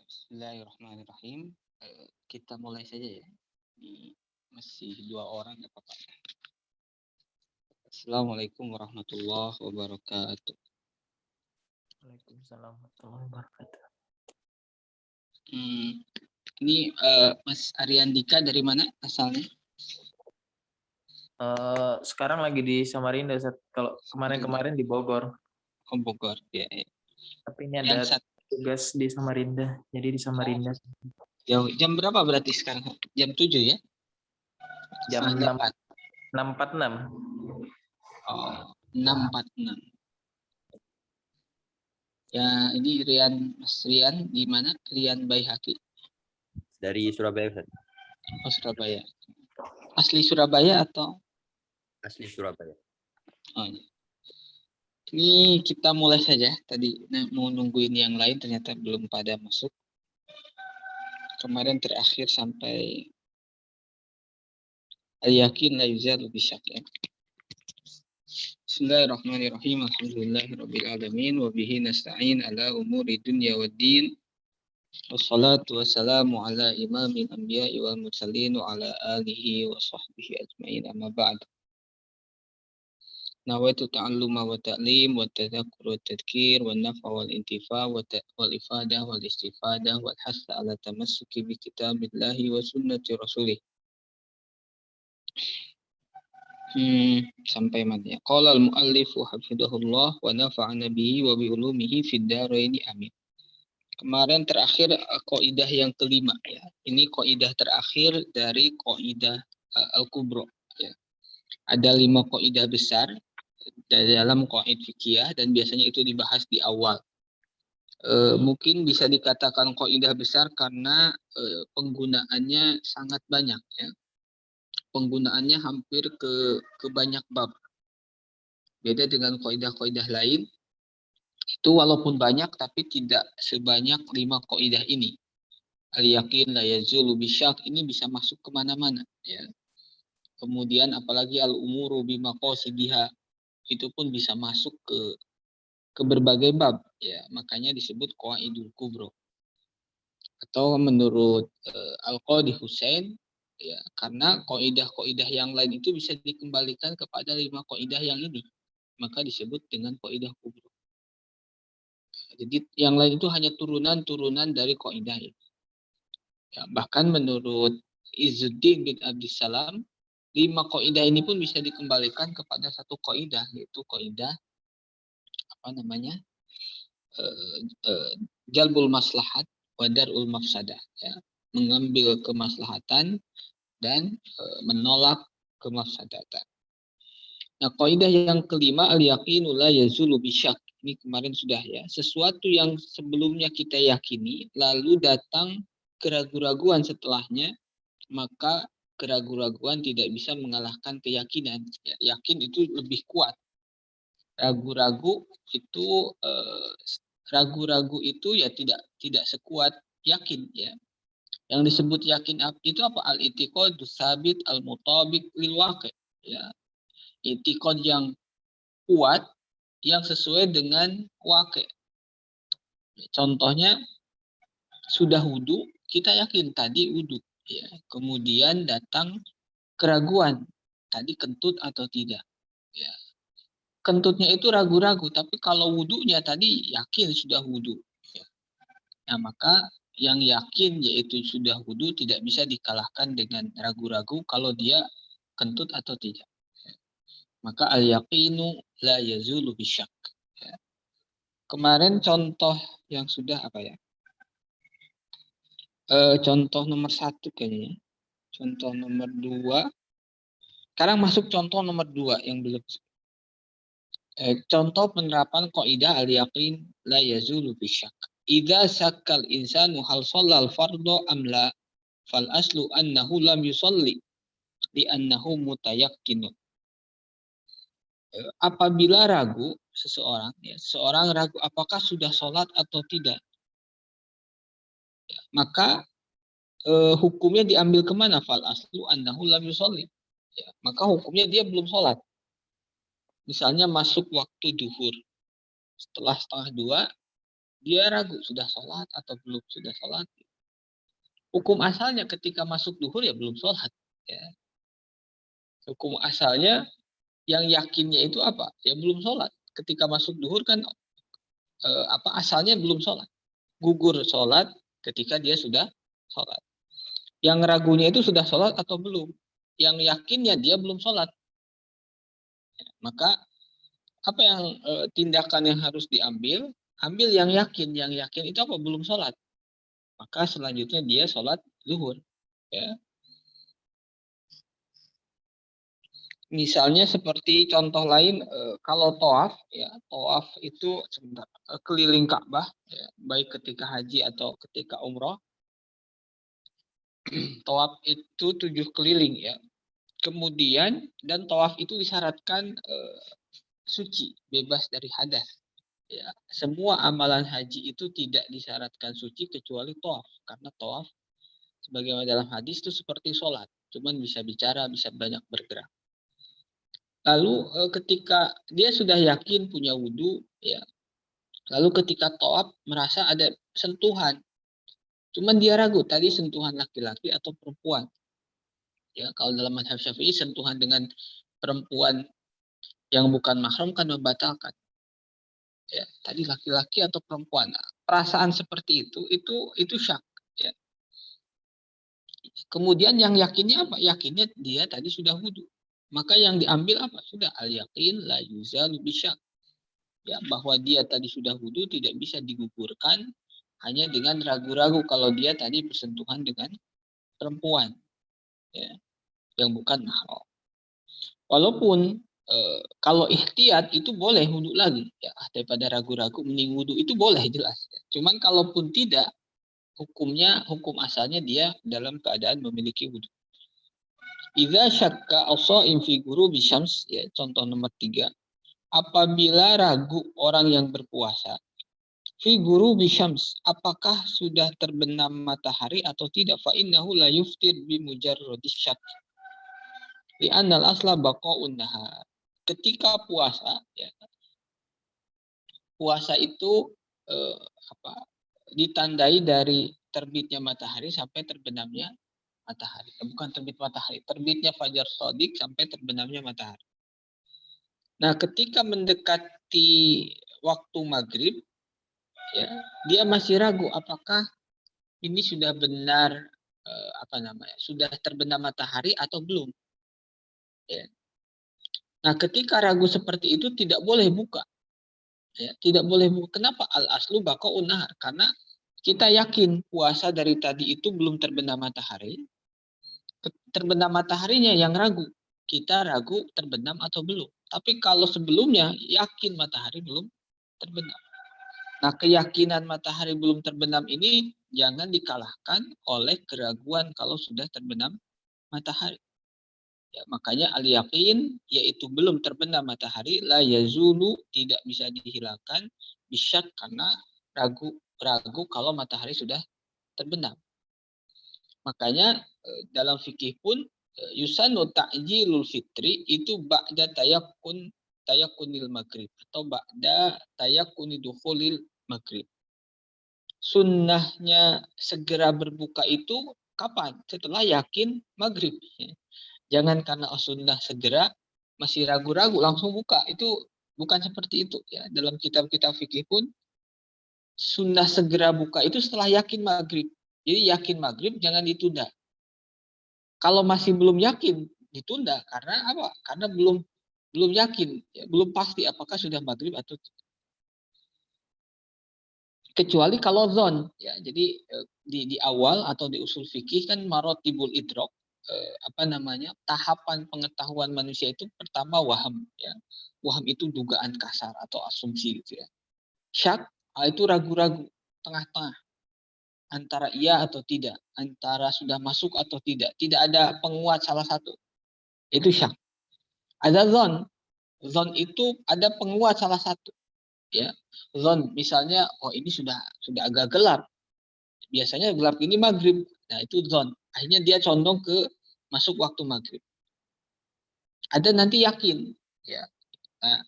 Bismillahirrahmanirrahim. Kita mulai saja ya. Masih 2 orang ya Pak. Assalamualaikum warahmatullahi wabarakatuh. Waalaikumsalam warahmatullahi wabarakatuh. Ini Mas Ariandika dari mana asalnya? Sekarang lagi di Samarinda, Ustaz. Kalau kemarin-kemarin di Bogor. Oh, Bogor ya. Tapi ini ada tugas di Samarinda, jadi di Samarinda. Jam berapa berarti sekarang? Jam 7 ya? Jam 6.46. Oh, 6.46. Ya, ini Mas Rian di mana? Rian Baihaqi. Dari Surabaya, Ustaz. Oh, Surabaya. Asli Surabaya atau? Asli Surabaya. Oh, ya. Ini kita mulai saja. Tadi mau nungguin yang lain, ternyata belum pada masuk. Kemarin terakhir sampai al-yakin la yuzalu bisyak ya. Bismillahirrahmanirrahim. Alhamdulillahirabbil alamin wa bihi nasta'in ala umuri dunya waddin. Wassalatu wassalamu ala imamil anbiya'i wal mursalin wa ala alihi wa sahbihi ajma'in, amma ba'd. Nawaitu ta'alluma wa ta'lim wa tadhakkur wa tadhkir wa nafa wal intifa wal ifadah wal istifadah wal hasa ala tamassuki bi kitabillahi wa sunnati rasulih. Sampai mana ya? Qala al-muallifu hafidhahullah wa nafa'ana bihi wa bi ulumihi fid dharaini amin. Kemarin terakhir kaidah yang kelima ya. Ini kaidah terakhir dari kaidah al-kubra ya. Ada 5 kaidah besar dalam qaid fikih dan biasanya itu dibahas di awal. Mungkin bisa dikatakan kaidah besar karena penggunaannya sangat banyak ya. Penggunaannya hampir ke banyak bab. Beda dengan kaidah-kaidah lain, itu walaupun banyak tapi tidak sebanyak 5 kaidah ini. Al-yakin la yazulu bisyak ini bisa masuk kemana-mana ya. Kemudian apalagi al-umuru bimaqasidiha itu pun bisa masuk ke berbagai bab ya, makanya disebut qaidul kubra. Atau menurut Al-Qadhi Husain ya, karena kaidah-kaidah yang lain itu bisa dikembalikan kepada 5 kaidah yang ini, maka disebut dengan kaidah kubra. Jadi yang lain itu hanya turunan-turunan dari kaidah ini. Ya, bahkan menurut Izzuddin bin Abdissalam 5 kaidah ini pun bisa dikembalikan kepada satu kaidah, yaitu kaidah jalbul maslahat wa darul mafsadah ya, mengambil kemaslahatan dan menolak kemafsadatan. Nah, kaidah yang kelima al-yaqinu la yazulu bisyak. Ini kemarin sudah ya, sesuatu yang sebelumnya kita yakini lalu datang keraguan-raguan setelahnya, maka keraguan-raguan tidak bisa mengalahkan keyakinan. Ya, yakin itu lebih kuat. Ragu-ragu itu ya tidak sekuat yakin ya. Yang disebut yakin itu apa? Al-i'tiqad tsabit al-mutabiq lil waqi' ya. I'tiqad yang kuat yang sesuai dengan waqi'. Contohnya sudah wudu, kita yakin tadi wudu ya. Kemudian datang keraguan, tadi kentut atau tidak ya. Kentutnya itu ragu-ragu, tapi kalau wudunya tadi yakin sudah wudu. Ya. Nah, maka yang yakin yaitu sudah wudu tidak bisa dikalahkan dengan ragu-ragu kalau dia kentut atau tidak. Ya. Maka al-yaqinu la yazulu bisyak. Ya. Kemarin contoh yang sudah apa ya? Contoh nomor 1 kayaknya. Contoh nomor 2. Sekarang masuk contoh nomor 2 yang belum. Contoh penerapan kaidah al-yaqin la yazulu bisyak. Idza sakkal insanu hal shallal fardhu am la fal aslu annahu lam yusalli li annahu mutayaqqin. Apabila ragu seseorang ya, seorang ragu apakah sudah sholat atau tidak, ya, maka hukumnya diambil kemana? Fal aslu annahu lam yusalli. Ya, maka hukumnya dia belum sholat. Misalnya masuk waktu duhur, setelah 1:30 Dia ragu sudah sholat atau belum sudah sholat. Hukum asalnya ketika masuk duhur ya belum sholat. Ya. Hukum asalnya yang yakinnya itu apa? Ya belum sholat. Ketika masuk duhur kan asalnya belum sholat. Gugur sholat ketika dia sudah sholat. Yang ragunya itu sudah sholat atau belum. Yang yakinnya dia belum sholat. Ya, maka apa yang tindakan yang harus diambil? Ambil yang yakin. Yang yakin itu apa? Belum sholat. Maka selanjutnya dia sholat zuhur. Ya. Misalnya seperti contoh lain, kalau tawaf, ya tawaf itu keliling Ka'bah, ya, baik ketika haji atau ketika umroh. Tawaf itu 7 keliling, ya. Kemudian dan tawaf itu disyaratkan suci, bebas dari hadas. Ya, semua amalan haji itu tidak disyaratkan suci kecuali tawaf, karena tawaf sebagaimana dalam hadis itu seperti sholat, cuman bisa bicara, bisa banyak bergerak. Lalu ketika dia sudah yakin punya wudhu, ya. Lalu ketika tawaf merasa ada sentuhan, cuman dia ragu tadi sentuhan laki-laki atau perempuan. Ya, kalau dalam mazhab Syafi'i sentuhan dengan perempuan yang bukan mahram kan membatalkan. Ya, tadi laki-laki atau perempuan. Nah, perasaan seperti itu syak. Ya. Kemudian yang yakinnya apa? Yakinnya dia tadi sudah wudhu. Maka yang diambil apa? Sudah al-yakin la yuzalu bisyak. Ya, bahwa dia tadi sudah wudhu tidak bisa digugurkan hanya dengan ragu-ragu kalau dia tadi bersentuhan dengan perempuan, ya, yang bukan mahram. Walaupun kalau ihtiyat itu boleh wudhu lagi, ya, daripada ragu-ragu mending wudhu itu boleh jelas. Cuman kalaupun tidak, hukum asalnya dia dalam keadaan memiliki wudhu. Idza syakka as-shaim fi ghurubi syams, ya, contoh nomor 3. Apabila ragu orang yang berpuasa fi ghurubi syams, apakah sudah terbenam matahari atau tidak, fa innahu la yuftir bi mujarradis syak. Li annal asla baqaun nahar. Ketika puasa, ya, puasa itu ditandai dari terbitnya matahari sampai terbenamnya matahari. Bukan terbit matahari, terbitnya fajar shadiq sampai terbenamnya matahari. Nah, ketika mendekati waktu maghrib, ya, dia masih ragu apakah ini sudah benar sudah terbenam matahari atau belum. Ya. Nah, ketika ragu seperti itu tidak boleh buka. Ya, tidak boleh buka. Kenapa? Al-aslu baqaun nahar. Karena kita yakin puasa dari tadi itu belum terbenam matahari. Terbenam mataharinya yang ragu. Kita ragu terbenam atau belum. Tapi kalau sebelumnya yakin matahari belum terbenam. Nah, keyakinan matahari belum terbenam ini jangan dikalahkan oleh keraguan kalau sudah terbenam matahari. Ya, makanya al-yakin yaitu belum terbenam matahari la yazulu tidak bisa dihilangkan bisyak karena ragu kalau matahari sudah terbenam. Makanya dalam fikih pun yusanu ta'jilul fitri itu ba'da tayakunil maghrib atau ba'da tayakuni dukhulil maghrib. Sunnahnya segera berbuka itu kapan? Setelah yakin maghrib. Jangan karena sunnah segera masih ragu-ragu langsung buka. Itu bukan seperti itu. Ya. Dalam kitab-kitab fikih pun sunnah segera buka itu setelah yakin maghrib. Jadi yakin maghrib jangan ditunda. Kalau masih belum yakin ditunda karena apa? Karena belum yakin, ya, belum pasti apakah sudah maghrib atau tidak. Kecuali kalau zon, ya. Jadi di awal atau di usul fikih kan marotibul idrok, tahapan pengetahuan manusia itu pertama waham, ya. Waham itu dugaan kasar atau asumsi gitu, ya. Syak itu ragu-ragu, tengah-tengah antara iya atau tidak, antara sudah masuk atau tidak ada penguat salah satu, itu syak. Ada zon itu ada penguat salah satu, ya. Zon misalnya ini sudah agak gelap, biasanya gelap ini maghrib, nah itu zon, akhirnya dia condong ke masuk waktu maghrib. Ada nanti yakin, ya. Nah,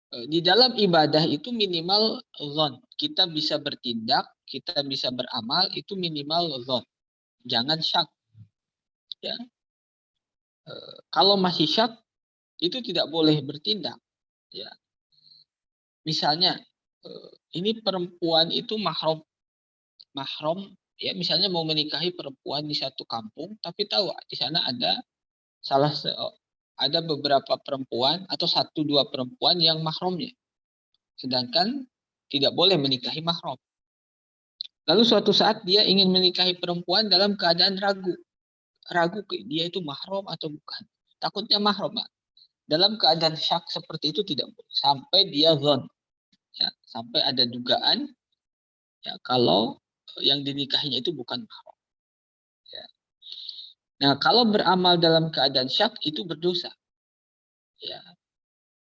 Di dalam ibadah itu minimal zon. Kita bisa bertindak, kita bisa beramal, itu minimal zon. Jangan syak. Ya. Kalau masih syak, itu tidak boleh bertindak. Ya. Misalnya, ini perempuan itu mahram, ya misalnya mau menikahi perempuan di satu kampung, tapi tahu di sana ada ada beberapa perempuan atau satu dua perempuan yang mahramnya. Sedangkan tidak boleh menikahi mahram. Lalu suatu saat dia ingin menikahi perempuan dalam keadaan ragu. Ragu dia itu mahram atau bukan. Takutnya mahram. Dalam keadaan syak seperti itu tidak boleh. Sampai dia zon. Ya, sampai ada dugaan ya, kalau yang dinikahinya itu bukan mahram. Ya. Nah, kalau beramal dalam keadaan syak itu berdosa. Ya.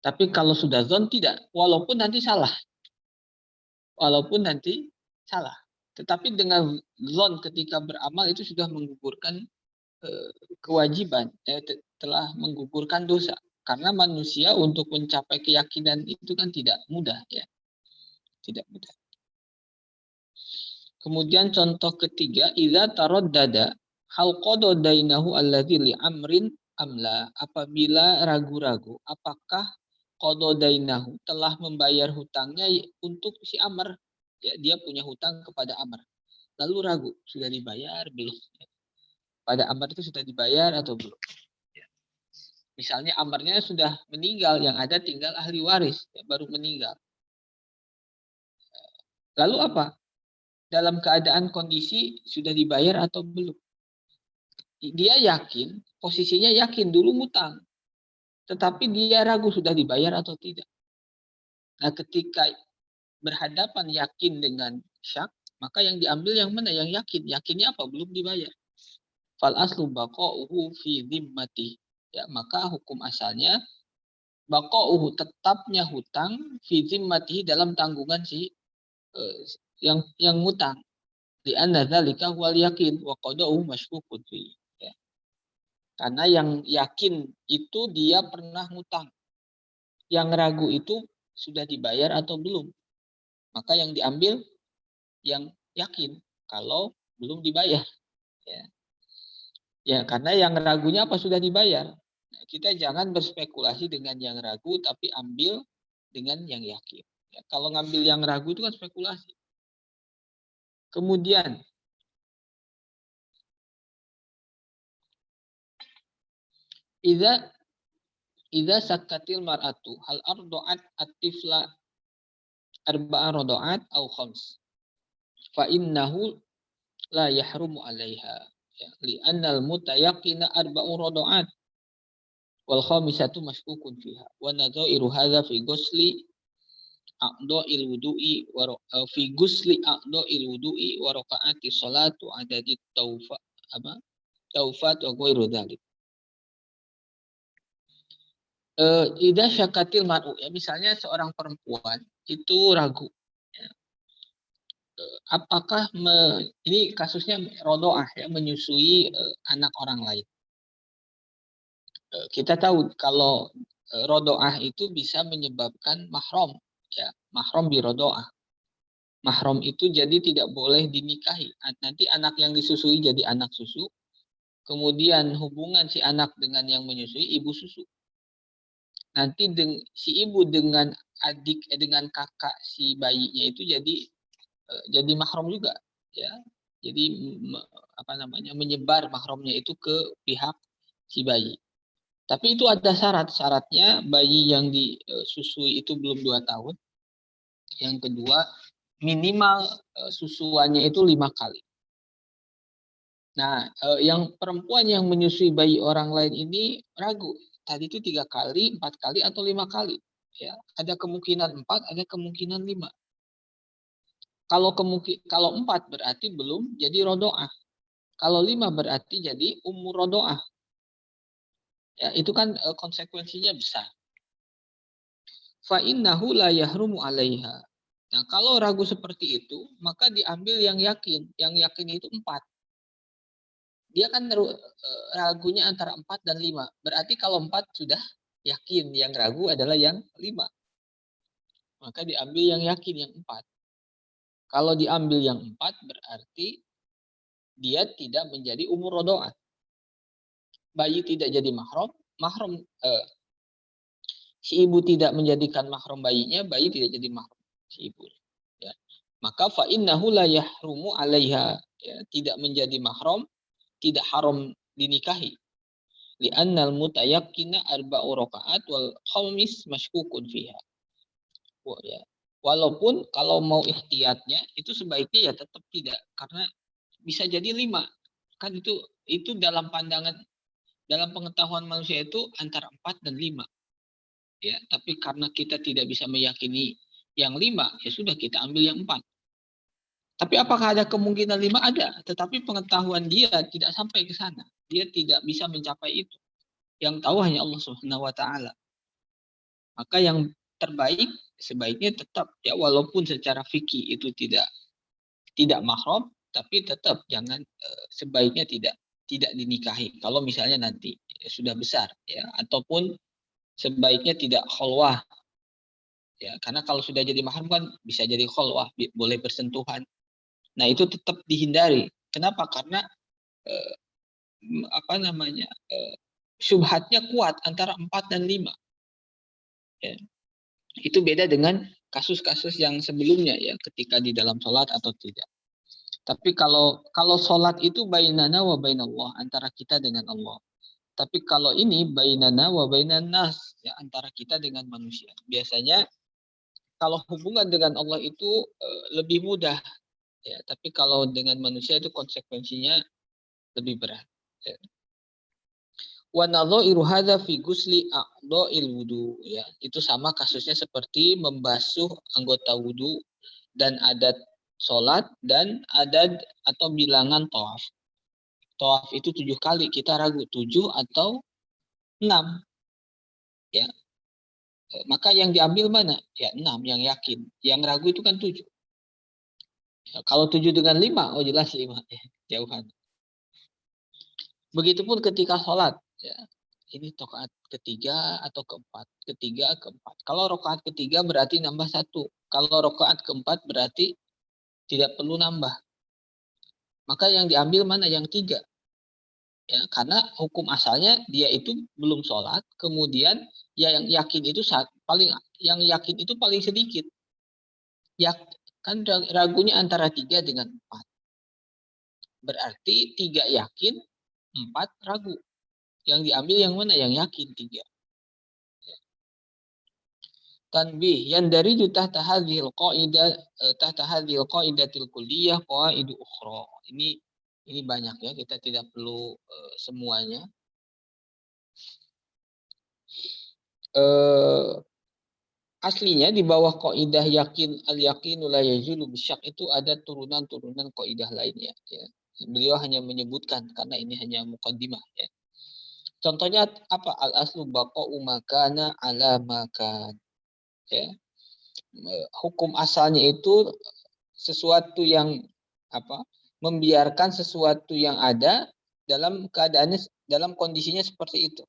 Tapi kalau sudah zon tidak. Walaupun nanti salah. Tetapi dengan zon ketika beramal itu sudah menggugurkan kewajiban, telah menggugurkan dosa. Karena manusia untuk mencapai keyakinan itu kan tidak mudah, ya, tidak mudah. Kemudian contoh ketiga, idza taraddada hal qada dainahu alladzi li amrin amla. Apabila ragu-ragu, apakah qada dainahu telah membayar hutangnya untuk si Amr? Ya, dia punya hutang kepada Amr. Lalu ragu, sudah dibayar belum? Pada Amr itu sudah dibayar atau belum? Misalnya Amarnya sudah meninggal, yang ada tinggal ahli waris, ya, baru meninggal. Lalu apa? Dalam keadaan kondisi sudah dibayar atau belum? Dia yakin, posisinya yakin dulu ngutang. Tetapi dia ragu sudah dibayar atau tidak. Nah, ketika berhadapan yakin dengan syak, maka yang diambil yang mana? Yang yakin. Yakinnya apa? Belum dibayar. Fal aslu baqa'uhu fi dhimmati. Ya, maka hukum asalnya baqa'uhu, tetapnya hutang fi zimmatihi, dalam tanggungan si yang ngutang. Di anna dzalika huwal yakin wa qada'uhu masykukun fi. Ya. Karena yang yakin itu dia pernah ngutang. Yang ragu itu sudah dibayar atau belum. Maka yang diambil yang yakin kalau belum dibayar. Ya. Ya, karena yang ragunya apa sudah dibayar. Nah, kita jangan berspekulasi dengan yang ragu, tapi ambil dengan yang yakin. Ya, kalau ngambil yang ragu itu kan spekulasi. Kemudian, idza sakatil mar'atu hal ardo'at at-tifla arba'a rodo'at au khams fa innahu la yahrumu 'alaiha. Ya, li'annal mutayaqqina arba'u rodo'at wal khamisatu masykukun fiha wa nadha'iru hadza fi ghusli a'dha'il wudu'i wa fi ghusli a'dha'il wudu'i wa rakaati sholatu adadi taufat wa ghairu dzalik. Idza syakatil mar'u, ya, misalnya seorang perempuan itu ragu, ya, apakah ini kasusnya rodoah, ya, menyusui anak orang lain. Kita tahu kalau rodoah itu bisa menyebabkan mahram, ya, mahram birodoah. Mahram itu jadi tidak boleh dinikahi. Nanti anak yang disusui jadi anak susu. Kemudian hubungan si anak dengan yang menyusui ibu susu. Nanti si ibu dengan dengan kakak si bayinya itu jadi mahram juga, ya. Jadi menyebar mahramnya itu ke pihak si bayi. Tapi itu ada syaratnya, bayi yang disusui itu belum 2 tahun. Yang kedua, minimal susuannya itu 5 kali. Nah, yang perempuan yang menyusui bayi orang lain ini ragu. Tadi itu 3 kali, 4 kali, atau 5 kali. Ya, ada kemungkinan 4, ada kemungkinan 5. Kalau 4 berarti belum jadi rodoah. Kalau 5 berarti jadi umur rodoah. Ya, itu kan konsekuensinya besar. Fa innahu la yahrumu 'alaiha. Nah, kalau ragu seperti itu, maka diambil yang yakin. Yang yakin itu 4. Dia kan ragunya antara 4 dan 5. Berarti kalau 4 sudah yakin, yang ragu adalah yang 5. maka diambil yang yakin yang 4. Kalau diambil yang 4 berarti dia tidak menjadi umur rodoat. Bayi tidak jadi mahram, si ibu tidak menjadikan mahram bayinya, bayi tidak jadi mahram si ibu. Ya. Maka fa innahu la yahrumu 'alaiha, ya, tidak menjadi mahram, tidak haram dinikahi. Li'annal mutayaqqina arba'u rakaat wal khamis mashkukun fiha. Ya. Walaupun kalau mau ihtiyatnya itu sebaiknya ya tetap tidak, karena bisa jadi 5. Kan itu dalam pandangan, dalam pengetahuan manusia itu antara 4 dan 5. Ya, tapi karena kita tidak bisa meyakini yang 5, ya sudah kita ambil yang 4. Tapi apakah ada kemungkinan 5? Ada, tetapi pengetahuan dia tidak sampai ke sana. Dia tidak bisa mencapai itu. Yang tahu hanya Allah Subhanahu wa taala. Maka yang terbaik sebaiknya tetap, ya, walaupun secara fikih itu tidak mahram, tapi tetap jangan, sebaiknya tidak dinikahi. Kalau misalnya nanti sudah besar, ya, ataupun sebaiknya tidak kholwah, ya, karena kalau sudah jadi mahram kan bisa jadi kholwah, boleh bersentuhan. Nah, itu tetap dihindari. Kenapa? Karena syubhatnya kuat antara 4 dan 5. Ya. Itu beda dengan kasus-kasus yang sebelumnya, ya, ketika di dalam sholat atau tidak. Tapi kalau sholat itu bainana wa bainallah, antara kita dengan Allah. Tapi kalau ini bainana wa bainan nas, ya, antara kita dengan manusia. Biasanya kalau hubungan dengan Allah itu lebih mudah, ya, tapi kalau dengan manusia itu konsekuensinya lebih berat. Ya. Wa nadha'iru hadza fi ghusli a'dha'il wudu, ya. Itu sama kasusnya seperti membasuh anggota wudu dan adat sholat dan adat atau bilangan tawaf. Tawaf itu 7 kali, kita ragu 7 atau 6. Ya. Maka yang diambil mana? Ya 6, yang yakin. Yang ragu itu kan 7. Ya, kalau 7 dengan 5, oh jelas 5. Ya, jauhan. Begitupun ketika sholat. Ya. Ini rakaat ketiga atau keempat. Ketiga, keempat. Kalau rakaat ketiga berarti nambah 1. Kalau rakaat keempat berarti tidak perlu nambah. Maka yang diambil mana? Yang 3. Ya, karena hukum asalnya dia itu belum sholat, kemudian ya yang yakin itu yang yakin itu paling sedikit. Ya, kan ragunya antara 3 dengan 4. Berarti 3 yakin, 4 ragu. Yang diambil yang mana? Yang yakin 3. Tanbih yang dari tahta hadhil qaidatil kulliyah qaidu ukhra. Ini banyak, ya, kita tidak perlu semuanya. Aslinya di bawah kaidah yakin al-yaqinu la yazulu bisyak itu ada turunan-turunan kaidah lainnya, ya. Beliau hanya menyebutkan karena ini hanya muqaddimah, ya. Contohnya apa? Al-aslu baqa'u makana ala makan. Ya. Hukum asalnya itu sesuatu yang membiarkan sesuatu yang ada dalam keadaannya, dalam kondisinya seperti itu.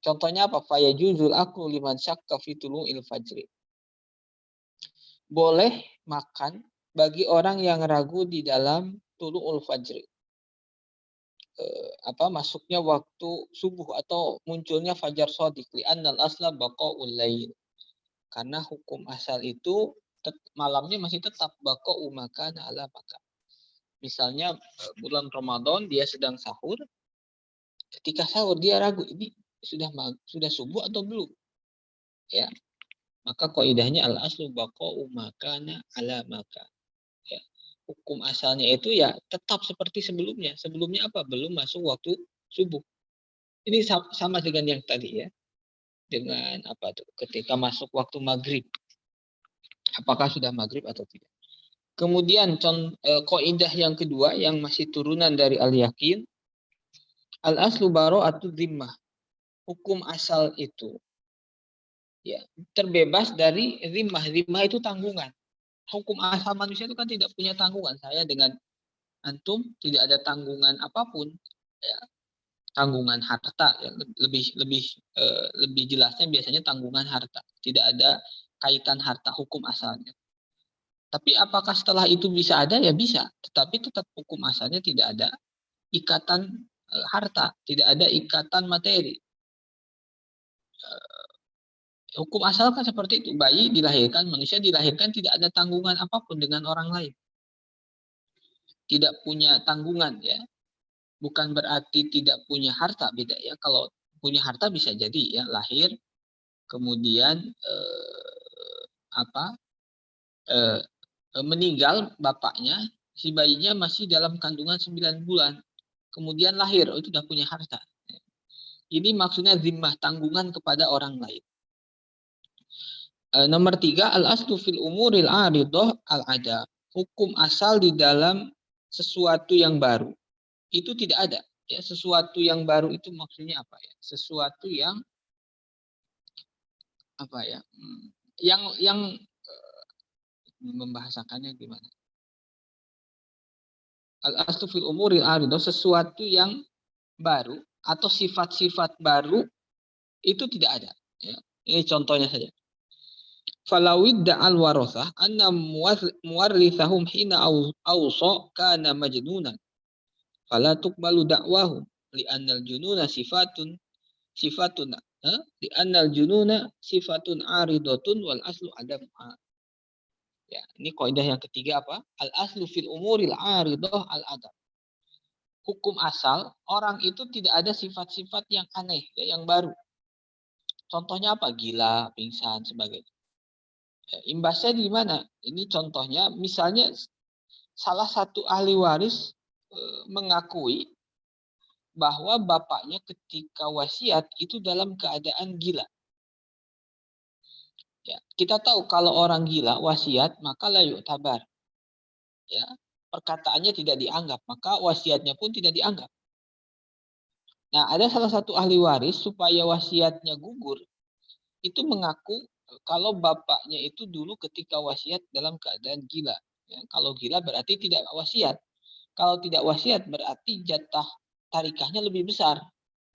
Contohnya apa? Fayajuzul aklu liman syakka fi tulu'il fajri. Boleh makan bagi orang yang ragu di dalam tulu'ul fajri. Masuknya waktu subuh atau munculnya fajar shadiq, li'annal asla baqa'ul lail. Karena hukum asal itu malamnya masih tetap baqa'u makan ala makan. Misalnya bulan Ramadan dia sedang sahur, ketika sahur dia ragu ini sudah subuh atau belum, ya. Maka kaidahnya al aslu baqa'u makana ala makan, ya. Hukum asalnya itu ya tetap seperti sebelumnya. Sebelumnya apa? Belum masuk waktu subuh. Ini sama dengan yang tadi, ya. Dengan ketika masuk waktu maghrib, apakah sudah maghrib atau tidak. Kemudian kaidah yang kedua yang masih turunan dari al-yakin, al-aslu bara'atu dhimmah. Hukum asal itu, ya, terbebas dari dhimmah. Dhimmah itu tanggungan. Hukum asal manusia itu kan tidak punya tanggungan. Saya dengan antum tidak ada tanggungan apapun, ya. Tanggungan harta, ya, lebih jelasnya biasanya tanggungan harta. Tidak ada kaitan harta hukum asalnya. Tapi apakah setelah itu bisa ada? Ya bisa. Tetapi tetap hukum asalnya tidak ada ikatan harta, tidak ada ikatan materi. Hukum asal kan seperti itu. Bayi dilahirkan, manusia dilahirkan tidak ada tanggungan apapun dengan orang lain. Tidak punya tanggungan ya. Bukan berarti tidak punya harta, beda ya. Kalau punya harta bisa jadi ya lahir kemudian meninggal bapaknya, si bayinya masih dalam kandungan 9 bulan. Kemudian lahir, itu sudah punya harta. Ini maksudnya zimmah, tanggungan kepada orang lain. Nomor 3, al-aslu fil umuril aridoh al-ada. Hukum asal di dalam sesuatu yang baru. Itu tidak ada. Ya, sesuatu yang baru itu maksudnya apa ya? Sesuatu yang apa ya? Yang membahasakannya gimana? Al-aslu fil umuril aridoh, sesuatu yang baru atau sifat-sifat baru itu tidak ada. Ya. Ini contohnya saja. Falawid da'al warasah anna muwarrithahum hina awsa kana majnunan. Fala tuqbalu da'wahum li'annal jununa sifatun li'annal jununa sifatun aridatun wal aslu adamha. Ya, ini kaidah yang ketiga apa? Al aslu fil umuril aridah al adam. Hukum asal orang itu tidak ada sifat-sifat yang aneh, ya, yang baru. Contohnya apa? Gila, pingsan, sebagainya. Ya, imbasnya di mana? Ini contohnya, misalnya salah satu ahli waris mengakui bahwa bapaknya ketika wasiat itu dalam keadaan gila. Ya, kita tahu kalau orang gila wasiat maka la yu'tabar. Ya, perkataannya tidak dianggap, maka wasiatnya pun tidak dianggap. Nah, ada salah satu ahli waris supaya wasiatnya gugur, itu mengaku kalau bapaknya itu dulu ketika wasiat dalam keadaan gila. Ya, kalau gila berarti tidak wasiat. Kalau tidak wasiat berarti jatah tarikahnya lebih besar.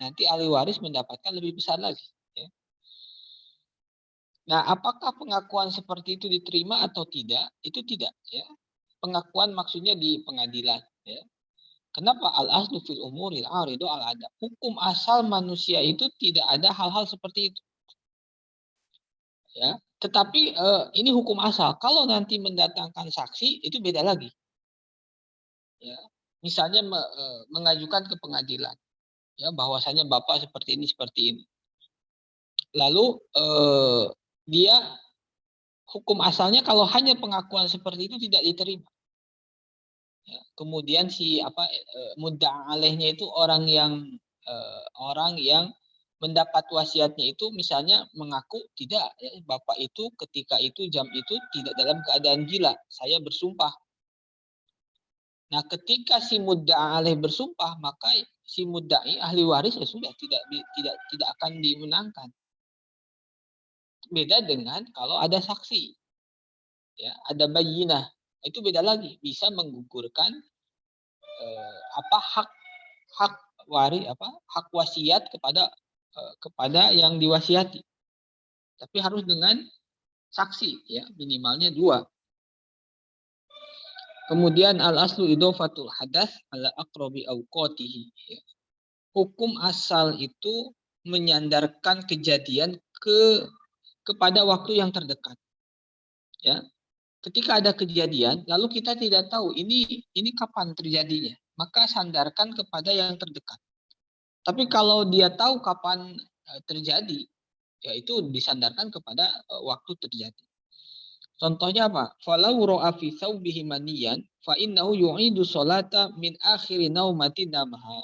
Nanti ahli waris mendapatkan lebih besar lagi. Ya. Nah, apakah pengakuan seperti itu diterima atau tidak? Itu tidak. Ya. Pengakuan maksudnya di pengadilan. Ya. Kenapa al-aslu fil umuril aridu al-ada? Hukum asal manusia itu tidak ada hal-hal seperti itu. Ya, tetapi ini hukum asal. Kalau nanti mendatangkan saksi itu beda lagi. Ya, misalnya mengajukan ke pengadilan, ya bahwasanya bapak seperti ini. Lalu dia hukum asalnya kalau hanya pengakuan seperti itu tidak diterima. Ya, kemudian si mudda'a alaihnya itu orang yang mendapat wasiatnya itu misalnya mengaku tidak, ya, bapak itu ketika itu jam itu tidak dalam keadaan gila, saya bersumpah. Nah, ketika si mudda'a alaih bersumpah, maka si mudda'i ahli waris ya sudah tidak akan dimenangkan. Beda dengan kalau ada saksi, ya ada bayyinah, itu beda lagi, bisa menggugurkan hak wasiat kepada yang diwasiati. Tapi harus dengan saksi, ya minimalnya 2. Kemudian al-aslu idofatul hadas ala aqrabi awqatihi. Ya. Hukum asal itu menyandarkan kejadian kepada waktu yang terdekat. Ya. Ketika ada kejadian, lalu kita tidak tahu ini kapan terjadinya, maka sandarkan kepada yang terdekat. Tapi kalau dia tahu kapan terjadi, ya itu disandarkan kepada waktu terjadi. Contohnya apa? Falau ra'a fi thawbihi maniyan fa innahu yu'idu sholata min akhiri naumati namaha.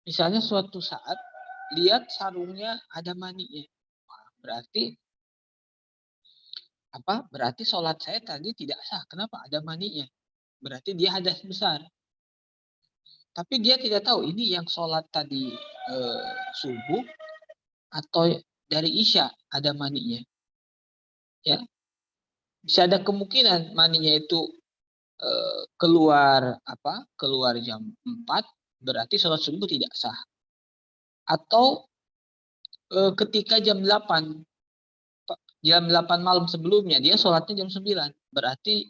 Misalnya suatu saat lihat sarungnya ada maninya. Berarti apa? Berarti sholat saya tadi tidak sah. Kenapa? Ada maninya. Berarti dia hadas besar. Tapi dia tidak tahu ini yang sholat tadi subuh atau dari isya ada maninya. Ya, bisa ada kemungkinan maninya itu keluar jam 4, berarti sholat subuh tidak sah. Atau ketika jam 8 jam 8 malam sebelumnya dia sholatnya jam 9. Berarti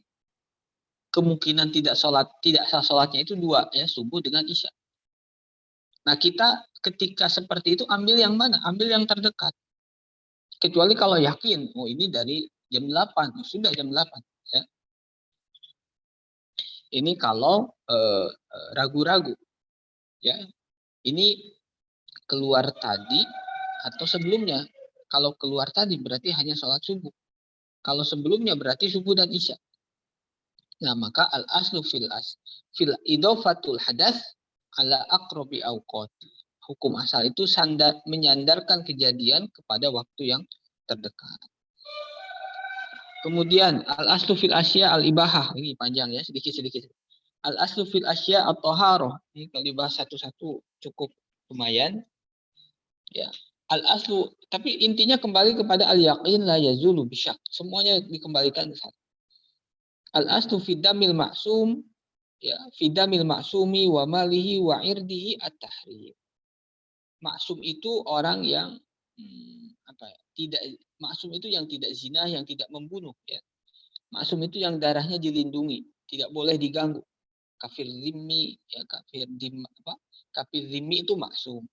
kemungkinan tidak sah sholatnya itu 2 ya, subuh dengan isya. Nah, kita ketika seperti itu ambil yang mana? Ambil yang terdekat. Kecuali kalau yakin, oh ini dari jam 8, sudah jam 8 ya. Ini kalau ragu-ragu ya. Ini keluar tadi atau sebelumnya. Kalau keluar tadi berarti hanya sholat subuh. Kalau sebelumnya berarti subuh dan isya. Nah, maka al-aslu fil idofatul hadas ala akrobi awqati. Hukum asal itu menyandarkan kejadian kepada waktu yang terdekat. Kemudian al-aslu fil asya al-ibahah. Ini panjang ya, sedikit-sedikit. Al-aslu fil asya at-taharah. Ini kalau dibahas satu-satu cukup lumayan. Ya. Al-aslu, tapi intinya kembali kepada al-yaqin la yazulu bisyak. Semuanya dikembalikan ke sana. Al-aslu fidamil maksum, ya, fidamil maksumi wa malihi wa irdihi at-tahrim. Maksum itu orang yang tidak maksum itu yang tidak zina, yang tidak membunuh ya. Maksum itu yang darahnya dilindungi, tidak boleh diganggu. Kafir zimmi ya, kafir zimmi itu maksum.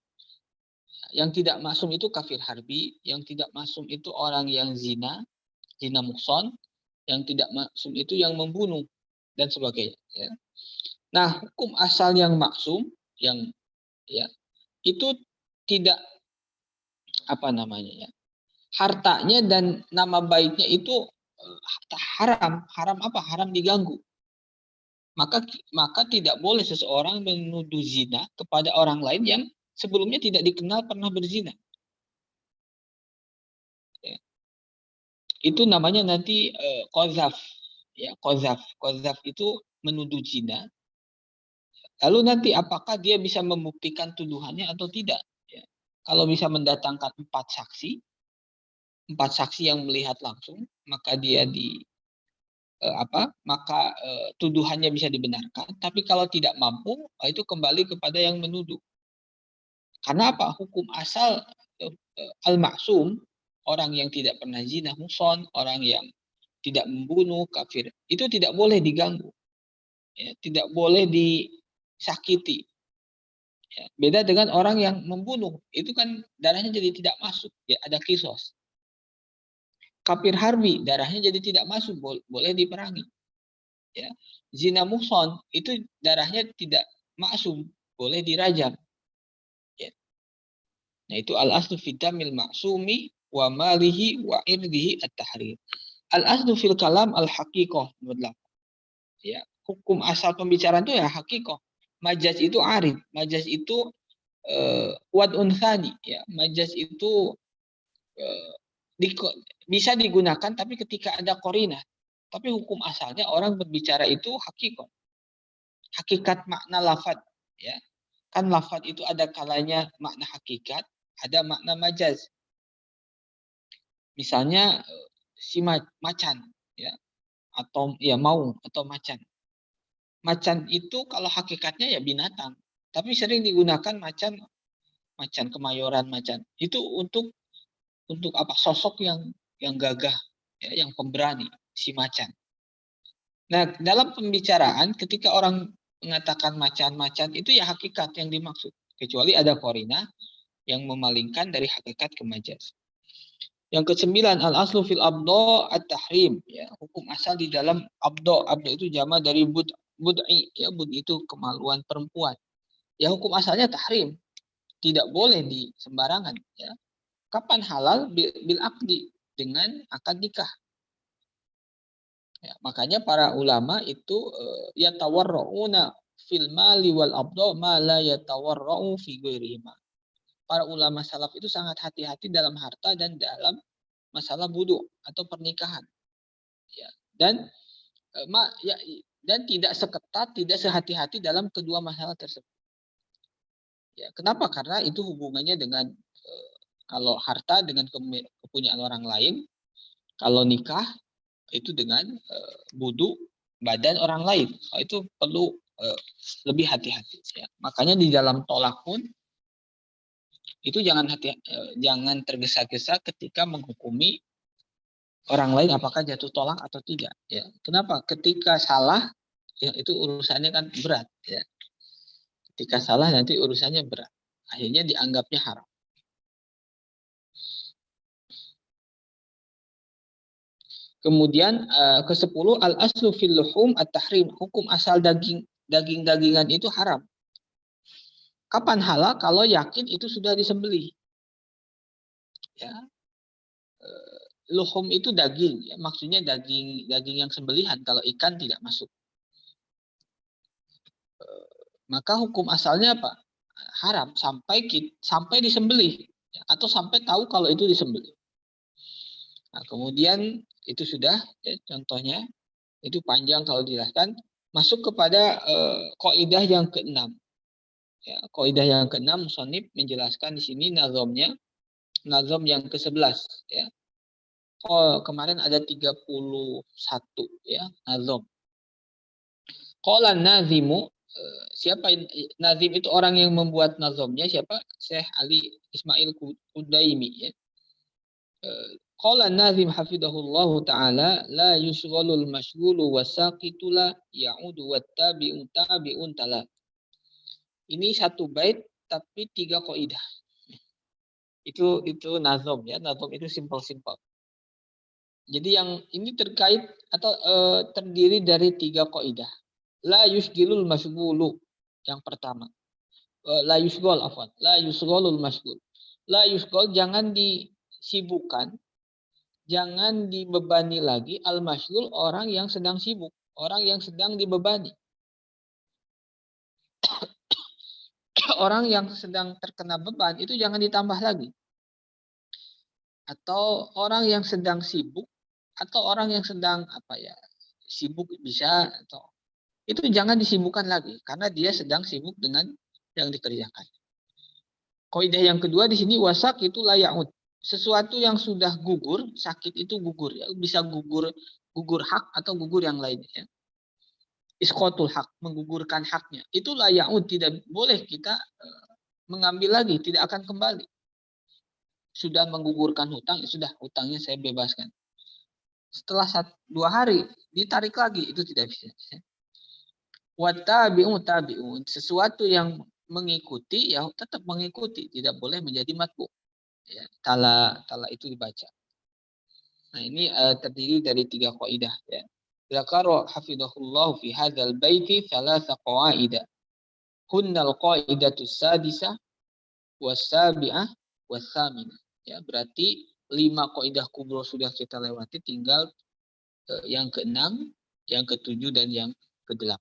Yang tidak maksum itu kafir harbi, yang tidak maksum itu orang yang zina muhson, yang tidak maksum itu yang membunuh dan sebagainya ya. Nah, hukum asal yang maksum yang ya itu tidak ya, hartanya dan nama baiknya itu haram apa? Haram diganggu. Maka tidak boleh seseorang menuduh zina kepada orang lain yang sebelumnya tidak dikenal pernah berzina. Ya. Itu namanya nanti qazaf. Ya, qazaf itu menuduh zina. Lalu nanti apakah dia bisa membuktikan tuduhannya atau tidak? Ya. Kalau bisa mendatangkan 4 saksi yang melihat langsung, maka dia tuduhannya bisa dibenarkan. Tapi kalau tidak mampu, itu kembali kepada yang menuduh. Karena apa? Hukum asal al-maksum, orang yang tidak pernah zina muhson, orang yang tidak membunuh, kafir, itu tidak boleh diganggu. Ya, tidak boleh disakiti. Ya, beda dengan orang yang membunuh, itu kan darahnya jadi tidak masuk, ya ada kisos. Kafir harbi, darahnya jadi tidak masuk, boleh diperangi. Ya. Zina muhson, itu darahnya tidak maksum, boleh dirajam. Ya. Nah, itu al-aslu fidamil maksumi wa malihi wa irdihi at-tahrim. Al-aslu fil kalam al-haqiqah. Ya, hukum asal pembicaraan itu ya haqiqah. Majaz itu arid, majaz itu wad'un thani, ya. Majaz itu bisa digunakan tapi ketika ada qarinah. Tapi hukum asalnya orang berbicara itu haqiqah. Hakikat makna lafaz, ya. Kan lafaz itu ada kalanya makna hakikat, ada makna majaz. Misalnya si macan, ya, atau ya maung atau macan. Macan itu kalau hakikatnya ya binatang, tapi sering digunakan macan Kemayoran macan. Itu untuk apa? Sosok yang gagah, ya, yang pemberani, si macan. Nah, dalam pembicaraan ketika orang mengatakan macan itu ya hakikat yang dimaksud, kecuali ada qorina yang memalingkan dari hakikat ke majaz. Yang ke-9, al-aslu fil abdo at-tahrim, ya, hukum asal di dalam abdo. Abdo itu jama dari bud'i, ya, bud itu kemaluan perempuan. Ya, hukum asalnya tahrim, tidak boleh di sembarangan, ya. Kapan halal? Bil aqdi, dengan akad nikah. Ya, makanya para ulama itu yatawarrauna fil mali wal abdo ma la yatawarra'u fi ghairihima. Para ulama salaf itu sangat hati-hati dalam harta dan dalam masalah budu atau pernikahan. Ya. Dan tidak seketat, tidak sehati-hati dalam kedua masalah tersebut. Ya, kenapa? Karena itu hubungannya dengan kalau harta dengan kepunyaan orang lain, kalau nikah itu dengan budu badan orang lain. Itu perlu lebih hati-hati. Ya. Makanya di dalam tolak pun itu jangan tergesa-gesa ketika menghukumi orang lain apakah jatuh tolak atau tidak. Ya, kenapa? Ketika salah, ya itu urusannya kan berat. Ya, ketika salah nanti urusannya berat. Akhirnya dianggapnya haram. Kemudian ke-10 al-aslu fil luhum at-tahrim. Hukum asal daging-dagingan itu haram. Kapan halal? Kalau yakin itu sudah disembelih. Ya. Luhum itu daging, ya. Maksudnya daging yang sembelihan. Kalau ikan tidak masuk. Maka hukum asalnya apa? Haram sampai disembelih, ya. Atau sampai tahu kalau itu disembelih. Nah, kemudian itu sudah, ya, contohnya itu panjang kalau dijelaskan. Masuk kepada kaidah yang ke-6. Ya, kaidah yang ke-6 musannif menjelaskan di sini nazamnya, nazam yang ke-11, ya. Oh, kemarin ada 31, ya, nazam. Qala nazimu, siapa nazim itu orang yang membuat nazamnya siapa? Syekh Ali Ismail Qudaimi, ya. Qala nazim hafidhahullahu taala la yushghalul mashghulu wasaqitu la ya'udu wattabi'u tabi'un tala. Ini satu bait tapi 3 kaidah. Itu nazam, ya. Nazam itu simpel-simpel. Jadi yang ini terkait atau terdiri dari 3 kaidah. La yusgilul mashghulu yang pertama. La yusghal afwan. La yusghalul mashghul. La yusghal jangan disibukkan, jangan dibebani lagi al-mashghul orang yang sedang sibuk, orang yang sedang dibebani. Orang yang sedang terkena beban itu jangan ditambah lagi. Atau orang yang sedang sibuk atau orang yang sedang sibuk bisa, atau itu jangan disibukkan lagi karena dia sedang sibuk dengan yang dikerjakan. Kaidah yang kedua di sini wasak itu layaut. Sesuatu yang sudah gugur, sakit itu gugur, ya. Bisa gugur hak atau gugur yang lainnya, ya. Isqatul hak, menggugurkan haknya. Itu layaut, tidak boleh kita mengambil lagi, tidak akan kembali. Sudah menggugurkan hutang, ya sudah, hutangnya saya bebaskan. Setelah 2 hari ditarik lagi, itu tidak bisa. Tabi'un, sesuatu yang mengikuti ya tetap mengikuti, tidak boleh menjadi matbu. Ya, tala itu dibaca. Nah, ini terdiri dari 3 kaidah, ya. Zakara hafidhahullah fi hadzal baiti 3 qawaida. Hunnal qaidatu sadisah was-sabi'ah was-saminah. Ya, berarti 5 kaidah kubro sudah kita lewati, tinggal yang ke-6, yang ke-7 dan yang ke-8.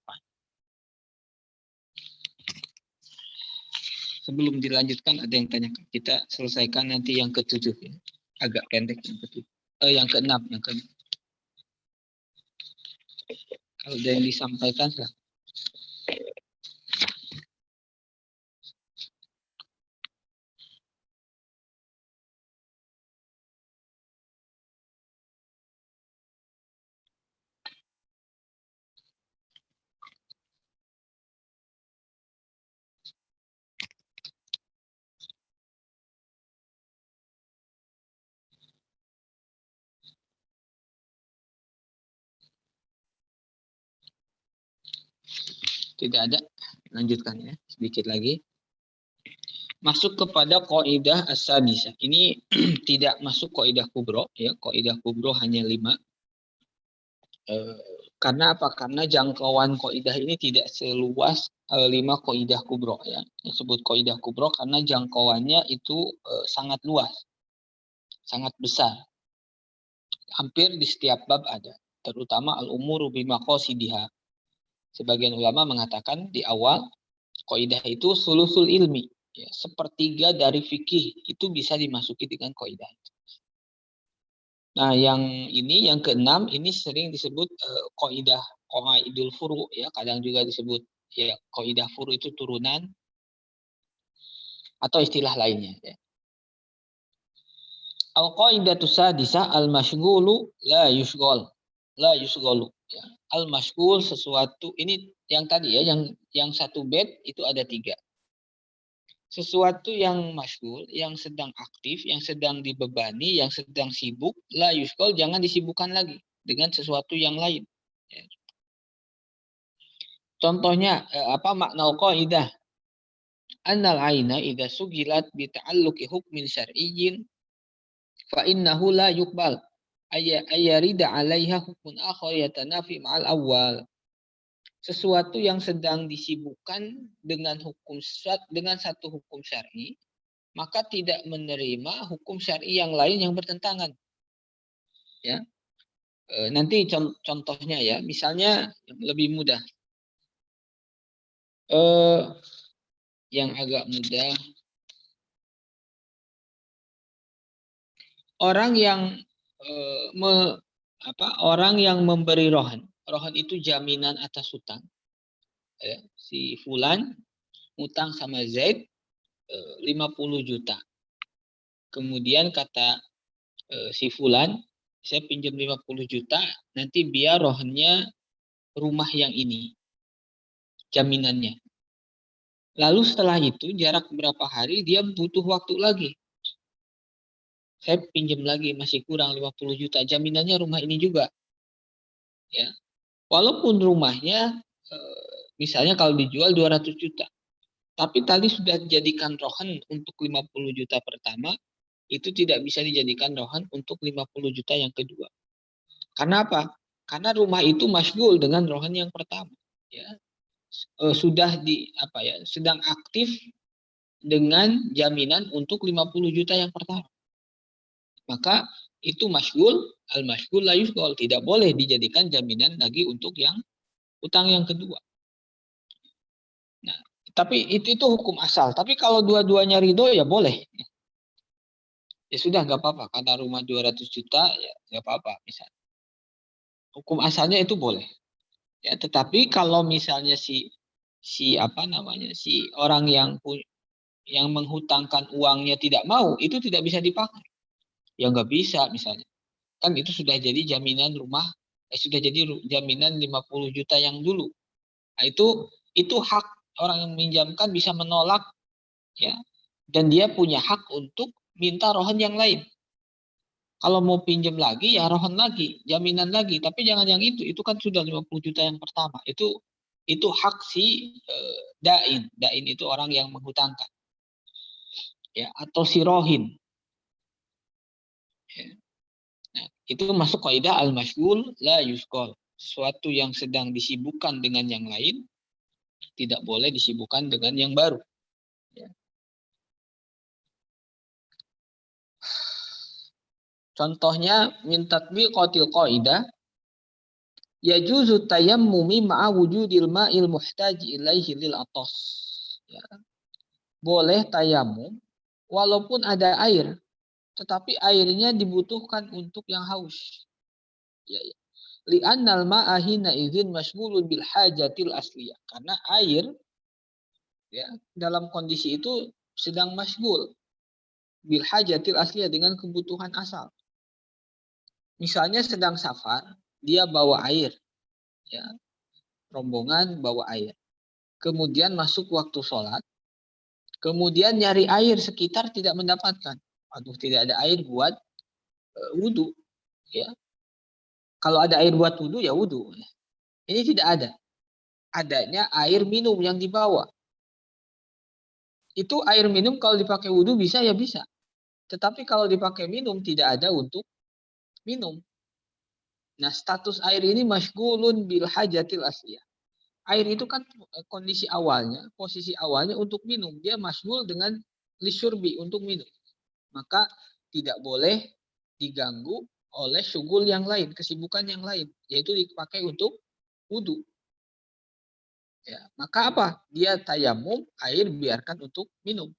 Sebelum dilanjutkan ada yang tanyakan. Kita selesaikan nanti yang ke-7, ya. Agak pendek yang ke-7. Yang ke-6, yang ke-6. Kalau ada yang disampaikan, silahkan. Tidak ada, lanjutkan, ya, sedikit lagi. Masuk kepada kaidah as-sadisah. Ini tidak masuk kaidah kubro, ya. Kaidah kubro hanya 5. Karena apa? Karena jangkauan kaidah ini tidak seluas 5 kaidah kubro, ya. Disebut kaidah kubro karena jangkauannya itu sangat luas, sangat besar. Hampir di setiap bab ada, terutama al-umuru bimaqasidiha. Sebagian ulama mengatakan di awal kaidah itu sulusul ilmi, ya, 1/3 dari fikih itu bisa dimasuki dengan kaidah. Nah, yang ini yang ke-6 ini sering disebut kaidah qaidul furu, ya, kadang juga disebut, ya, kaidah furu itu turunan atau istilah lainnya, ya. Al-qaidatu sadisah al-mashghulu la yushghalu, ya. Al-mashghul sesuatu ini yang tadi, ya, yang 1 bait itu ada 3. sesuatu yang masyghul, yang sedang aktif, yang sedang dibebani, yang sedang sibuk, la yushghal, jangan disibukkan lagi dengan sesuatu yang lain. Ya. Contohnya apa makna qaidah? Annal aina idza sugilat bi ta'alluqi hukmin syar'iyyin fa innahu la yuqbal ayarida 'alaiha hukmun akhar yatanafi ma'al awwal. Sesuatu yang sedang disibukkan dengan dengan satu hukum syar'i, maka tidak menerima hukum syar'i yang lain yang bertentangan. Ya, nanti contohnya ya, misalnya yang lebih mudah, yang agak mudah, orang yang orang yang memberi rohan itu jaminan atas hutang. Ya, si Fulan hutang sama Zaid 50 juta. Kemudian kata si Fulan, saya pinjam 50 juta, nanti biar rohannya rumah yang ini, jaminannya. Lalu setelah itu, jarak berapa hari, dia butuh waktu lagi. Saya pinjam lagi, masih kurang 50 juta, jaminannya rumah ini juga. Ya. Walaupun rumahnya, misalnya kalau dijual 200 juta, tapi tadi sudah dijadikan rohan untuk 50 juta pertama, itu tidak bisa dijadikan rohan untuk 50 juta yang kedua. Karena apa? Karena rumah itu masyghul dengan rohan yang pertama. Ya. Sudah sedang aktif dengan jaminan untuk 50 juta yang pertama. Maka itu masyghul, al-masyghul la yushghal, tidak boleh dijadikan jaminan lagi untuk yang utang yang kedua. Nah, tapi itu hukum asal. Tapi kalau dua-duanya ridho ya boleh. Ya sudah nggak apa-apa, karena rumah 200 juta ya nggak apa-apa misalnya. Hukum asalnya itu boleh. Ya, tetapi kalau misalnya si orang yang menghutangkan uangnya tidak mau, itu tidak bisa dipakai. Ya nggak bisa misalnya. Kan itu sudah jadi jaminan rumah, sudah jadi jaminan 50 juta yang dulu. Nah, itu hak orang yang meminjamkan bisa menolak, ya. Dan dia punya hak untuk minta rohan yang lain. Kalau mau pinjam lagi ya rohan lagi, jaminan lagi, tapi jangan yang itu kan sudah 50 juta yang pertama. Itu hak si dain. Dain itu orang yang menghutangkan. Ya, atau si rohin. Ya. Nah, itu masuk kaidah al-masyghul la yushghal. Sesuatu yang sedang disibukkan dengan yang lain tidak boleh disibukkan dengan yang baru. Ya. Contohnya min tatbiqatil qaidah yajuzu tayammumi ma'a wujudil ma'il muhtaji ilaihi lil atas. Ya. Boleh tayamum walaupun ada air, tetapi airnya dibutuhkan untuk yang haus. Ya, ya. Li'annal ma'a hina idzin masyghulun bil hajatil asliyah. Karena air ya dalam kondisi itu sedang masyghul bil hajatil asliyah, dengan kebutuhan asal. Misalnya sedang safar, dia bawa air. Ya, rombongan bawa air. Kemudian masuk waktu sholat. Kemudian nyari air sekitar tidak mendapatkan. Aduh, tidak ada air buat wudhu. Ya. Kalau ada air buat wudhu, ya wudhu. Ini tidak ada. Adanya air minum yang dibawa. Itu air minum kalau dipakai wudhu bisa, ya bisa. Tetapi kalau dipakai minum, tidak ada untuk minum. Nah, status air ini masyghulun bil hajatil asliyah. Air itu kan kondisi awalnya, posisi awalnya untuk minum. Dia masyghul dengan lisyurbi, untuk minum. Maka tidak boleh diganggu oleh syughul yang lain, kesibukan yang lain. Yaitu dipakai untuk wudhu. Ya, maka apa? Dia tayamum, air biarkan untuk minum.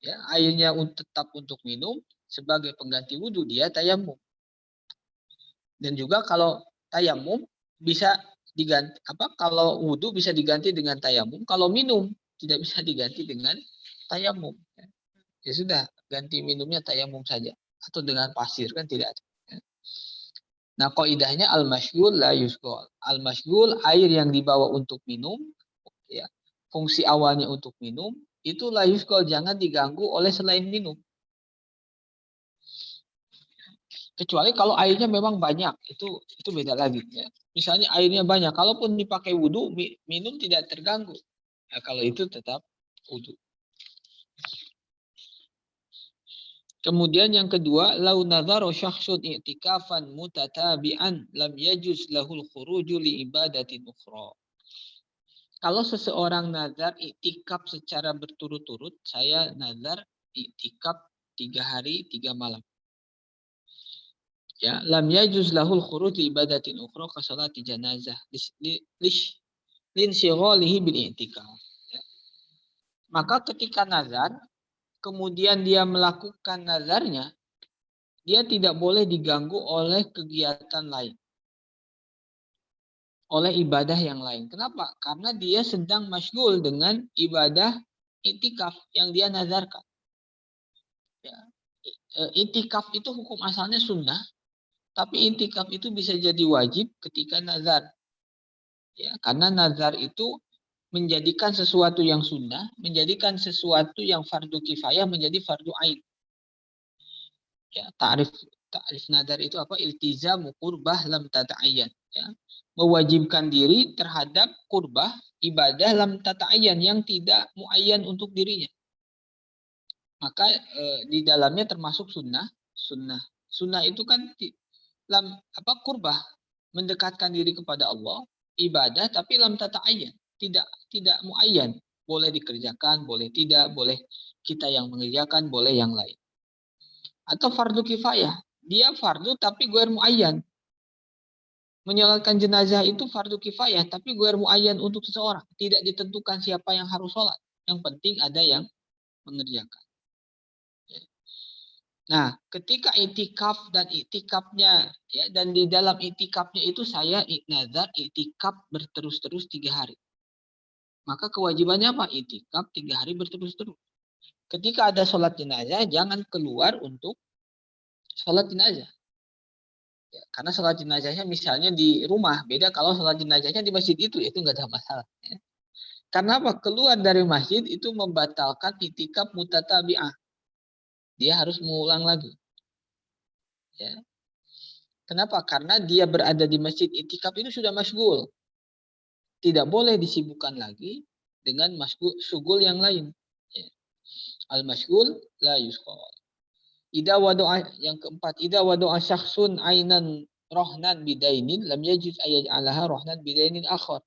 Ya, airnya tetap untuk minum, sebagai pengganti wudhu dia tayamum. Dan juga kalau tayamum bisa diganti kalau wudhu bisa diganti dengan tayamum, kalau minum tidak bisa diganti dengan tayamum. Ya sudah, ganti minumnya tayamum saja, atau dengan pasir, kan tidak ada. Nah, kaidahnya al-masyghul la yushghal. Al-masyghul air yang dibawa untuk minum, ya. Fungsi awalnya untuk minum, itu la yusqa, jangan diganggu oleh selain minum. Kecuali kalau airnya memang banyak, itu beda lagi ya. Misalnya airnya banyak, kalaupun dipakai wudhu, minum tidak terganggu. Ya, kalau itu tetap wudhu. Kemudian yang kedua, lau nadhara syakhsun i'tikafan mutatabi'an lam yajuz lahul khuruju li ibadatin ukhra. Kalau seseorang nazar i'tikaf secara berturut-turut, saya nazar i'tikaf 3 hari 3 malam. Ya, lam yajuz lahul khuruj li ibadatin ukhra ka salati janazah linsyghalihi bil i'tikaf. Ya. Maka ketika nazar, kemudian dia melakukan nazarnya, dia tidak boleh diganggu oleh kegiatan lain, oleh ibadah yang lain. Kenapa? Karena dia sedang masyghul dengan ibadah i'tikaf yang dia nazarkan. Ya. I'tikaf itu hukum asalnya sunnah, tapi i'tikaf itu bisa jadi wajib ketika nazar. Ya, karena nazar itu menjadikan sesuatu yang sunnah, menjadikan sesuatu yang fardu kifayah menjadi fardu ain. Ya, ta'rif nazar itu apa? Iltizamu qurbah lam tata'ayyan. Ya. Mewajibkan diri terhadap qurbah ibadah lam tata'ayyan yang tidak muayyan untuk dirinya. Maka di dalamnya termasuk sunnah. Sunnah itu kan qurbah, mendekatkan diri kepada Allah, ibadah tapi lam tata'ayyan, tidak muayyan, boleh dikerjakan, boleh tidak, boleh kita yang mengerjakan, boleh yang lain. Atau fardu kifayah, dia fardu tapi ghair muayyan. Menyolatkan jenazah itu fardu kifayah tapi ghair muayyan untuk seseorang, tidak ditentukan siapa yang harus sholat. Yang penting ada yang mengerjakan. Nah, ketika itikaf dan itikafnya, ya, dan di dalam itikafnya itu saya nazar itikaf berterus-terus 3 hari. Maka kewajibannya apa? Itikaf 3 hari berterus-terus. Ketika ada sholat jenazah, jangan keluar untuk sholat jenazah. Ya, karena sholat jenazahnya misalnya di rumah, beda kalau sholat jenazahnya di masjid itu nggak ada masalah. Ya. Karena apa? Keluar dari masjid itu membatalkan itikaf mutatabi'ah. Dia harus mengulang lagi. Ya. Kenapa? Karena dia berada di masjid itikaf itu sudah masyghul. Tidak boleh disibukkan lagi dengan syughul yang lain. Ya. Al-masyghul la yusqa. Yang keempat, idza wada'a syakhsun ainan rohnan bidainin lam yajuz ayaj'alaha rohnan bidainin akhar.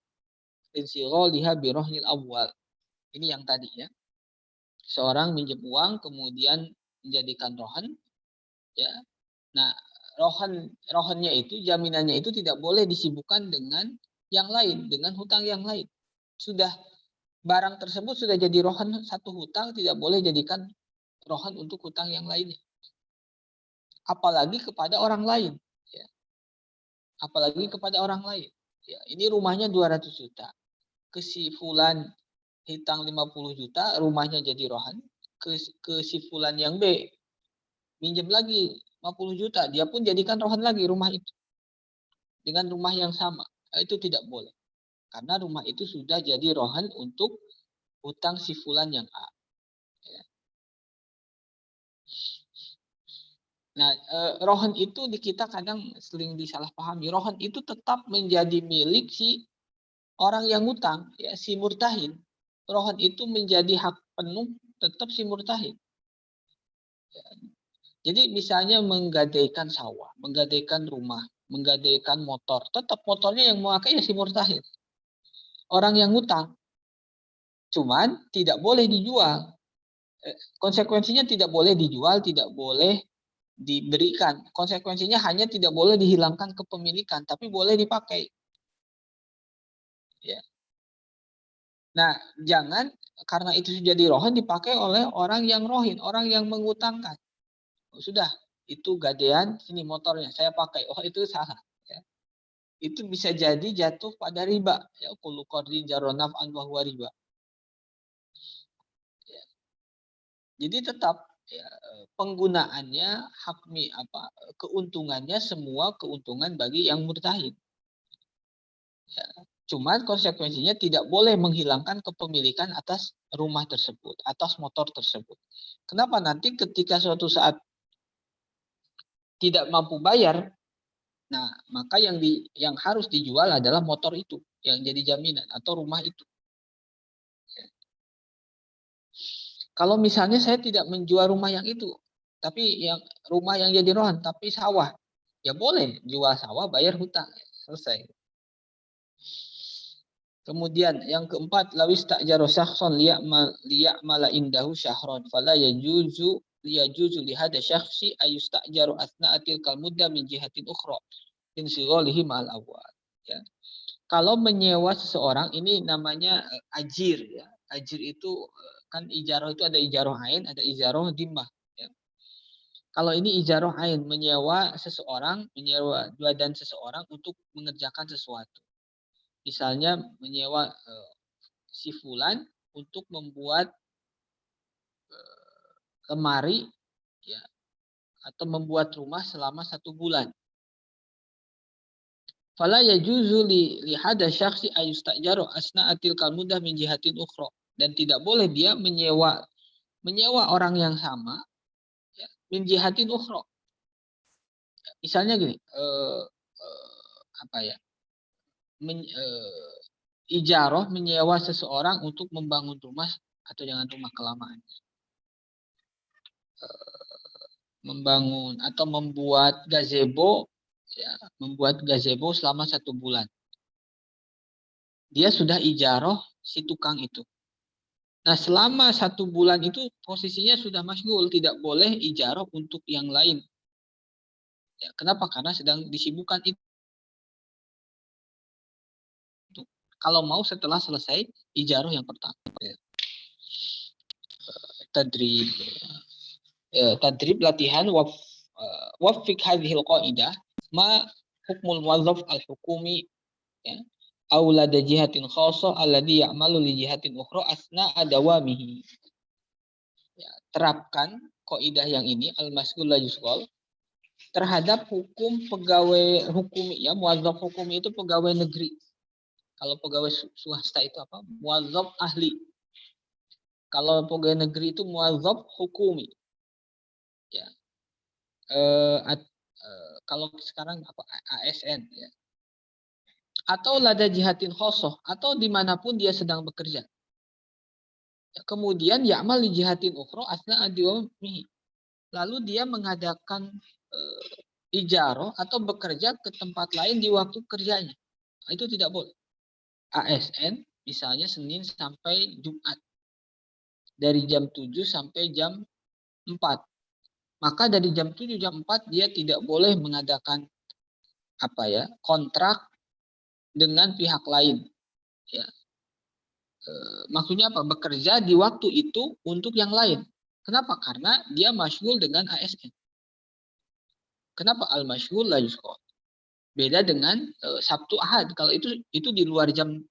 Insighaliha bi rohnil awwal. Ini yang tadi ya. Seorang minjem uang kemudian menjadikan rohan, ya. Nah, rohannya itu, jaminannya itu tidak boleh disibukkan dengan yang lain, dengan hutang yang lain. Sudah barang tersebut sudah jadi rohan satu hutang, tidak boleh jadikan rohan untuk hutang yang lainnya. Apalagi kepada orang lain. Ya. Apalagi kepada orang lain. Ya, ini rumahnya 200 juta. Ke si fulan hitang 50 juta, rumahnya jadi rohan. Ke si fulan yang B, minjem lagi 50 juta, dia pun jadikan rohan lagi rumah itu dengan rumah yang sama. Itu tidak boleh, karena rumah itu sudah jadi rohan untuk hutang si fulan yang A. Ya. Nah, rohan itu di kita kadang sering disalahpahami. Rohan itu tetap menjadi milik si orang yang hutang, ya, si murtahin. Rohan itu menjadi hak penuh tetap si murtahin. Ya. Jadi misalnya menggadaikan sawah, menggadaikan rumah, menggadaikan motor, tetap motornya yang memakai ya si murtahin. Orang yang hutang. Cuman tidak boleh dijual. Konsekuensinya tidak boleh dijual, tidak boleh diberikan. Konsekuensinya hanya tidak boleh dihilangkan kepemilikan, tapi boleh dipakai. Ya. Nah, jangan karena itu sudah dirohan dipakai oleh orang yang rohin, orang yang mengutangkan. Sudah, itu gadean, sini motornya, saya pakai. Oh, itu salah. Ya. Itu bisa jadi jatuh pada riba. Ya, kullu qardin jarra naf'an wa huwa riba. Ya. Jadi tetap ya, penggunaannya keuntungannya semua keuntungan bagi yang murtahid. Ya. Cuman konsekuensinya tidak boleh menghilangkan kepemilikan atas rumah tersebut, atas motor tersebut. Kenapa? Nanti ketika suatu saat tidak mampu bayar, nah maka yang harus dijual adalah motor itu yang jadi jaminan atau rumah itu. Kalau misalnya saya tidak menjual rumah yang itu, tapi yang rumah yang jadi rohan, tapi sawah, ya boleh jual sawah, bayar hutang, selesai. Kemudian yang keempat, lawis ta'jaru syakhsan liya'mala indahu syahran fala yajuzu li hadha syakhsi ayusta'jaru athna'atil kalmudda min jihatin ukhra in sighalihi ma'al awwal. Ya. Kalau menyewa seseorang ini namanya ajir ya. Ajir itu kan ijarah itu ada ijarah ain, ada ijarah dimmah ya. Kalau ini ijarah ain, menyewa badan seseorang untuk mengerjakan sesuatu. Misalnya menyewa si fulan untuk membuat lemari ya, atau membuat rumah selama 1 bulan. Fala yajuzu li hadha syakhsi ayustajaru asna'atil kalmudah min jihatin ukhra. Dan tidak boleh dia menyewa orang yang sama ya, min jihatin ukhra. Misalnya gini, apa ya? Ijarah menyewa seseorang untuk membangun rumah atau jangan rumah kelamaan. Membangun atau membuat gazebo ya, selama 1 bulan. Dia sudah ijarah si tukang itu. Nah, selama 1 bulan itu posisinya sudah masyghul, tidak boleh ijarah untuk yang lain. Ya, kenapa? Karena sedang disibukkan itu. Kalau mau setelah selesai ijarah yang pertama. Ya. Tadrib latihan wafik hadhil qaidah ma hukmul muwazzaf al-hukumi ya aulada jihatin khassa alladhi ya'malu li jihatin ukhra asna adawamihi. Ya, terapkan kaidah yang ini al-masghul la yusghal terhadap hukum pegawai hukumi ya, muwazzaf hukumi itu pegawai negeri. Kalau pegawai swasta itu apa? Muwazzaf ahli. Kalau pegawai negeri itu muwazzaf hukumi. Ya. Kalau sekarang apa? ASN ya. Atau lada jihatin khosoh atau dimanapun dia sedang bekerja. Ya, kemudian ya'mal li jihatin ukhra asna adiwamihi. Lalu dia mengadakan ijarah atau bekerja ke tempat lain di waktu kerjanya. Nah, itu tidak boleh. ASN misalnya Senin sampai Jumat. Dari jam 7 sampai jam 4. Maka dari jam 7 jam 4 dia tidak boleh mengadakan kontrak dengan pihak lain. Ya. Maksudnya apa? Bekerja di waktu itu untuk yang lain. Kenapa? Karena dia masyghul dengan ASN. Kenapa al-masyghul la yusqa? Beda dengan Sabtu Ahad. Kalau itu di luar jam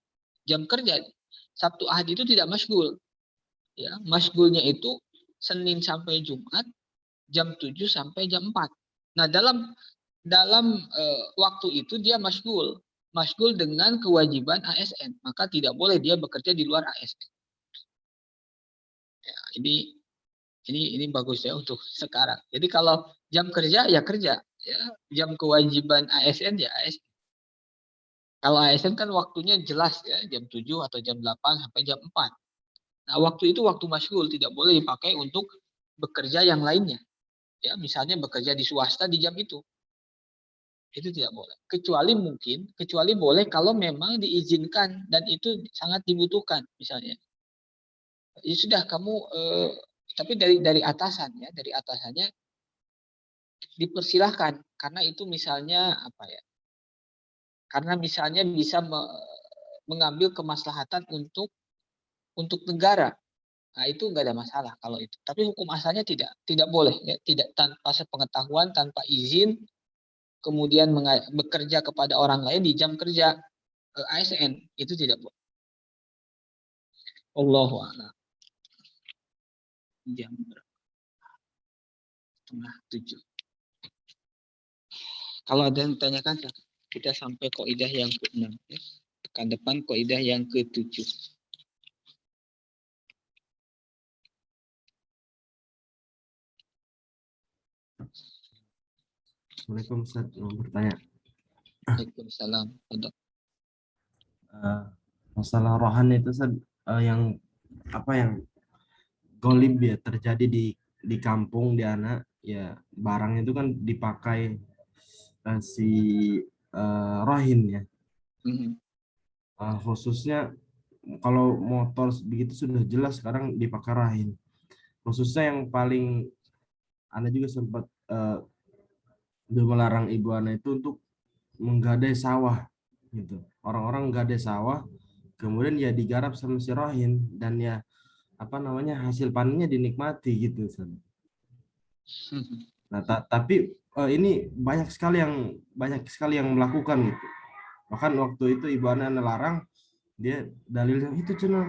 kerja. Sabtu Ahad itu tidak masyghul. Ya, masyghulnya itu Senin sampai Jumat jam 7 sampai jam 4. Nah, dalam waktu itu dia masyghul dengan kewajiban ASN, maka tidak boleh dia bekerja di luar ASN. Ya, ini bagus ya untuk sekarang. Jadi kalau jam kerja ya kerja, ya jam kewajiban ASN ya ASN. Kalau ASN kan waktunya jelas ya, jam 7 atau jam 8 sampai jam 4. Nah, waktu itu waktu masyghul, tidak boleh dipakai untuk bekerja yang lainnya. Ya, misalnya bekerja di swasta di jam itu. Itu tidak boleh. Kecuali boleh kalau memang diizinkan dan itu sangat dibutuhkan misalnya. Ya sudah kamu tapi dari atasan ya, dari atasannya dipersilahkan karena itu misalnya karena misalnya bisa mengambil kemaslahatan untuk negara. Nah, itu enggak ada masalah kalau itu. Tapi hukum asalnya tidak boleh ya, tidak tanpa sepengetahuan, tanpa izin kemudian bekerja kepada orang lain di jam kerja ASN, itu tidak boleh. Allahu a'lam. Jam berapa? 6:30. Kalau ada yang ditanyakan, kita sampai kaidah yang ke-6. Pekan depan kaidah yang ke-7. Assalamualaikum Ustaz, mau bertanya. Waalaikumsalam. Ada. Masalah rohan itu Ustaz, yang apa yang golib ya terjadi di kampung di anak ya, barang itu kan dipakai si rohin ya. Mhm. Khususnya kalau motor begitu sudah jelas sekarang dipakai rohin. Khususnya yang paling Ana juga sempat melarang ibu Ana itu untuk menggadai sawah gitu. Orang-orang menggadai sawah kemudian ya digarap sama si rohin dan ya apa namanya hasil panennya dinikmati gitu Ustaz. Nah, tapi ini banyak sekali yang melakukan gitu. Bahkan waktu itu ibu Ana larang, dia dalilnya itu cuma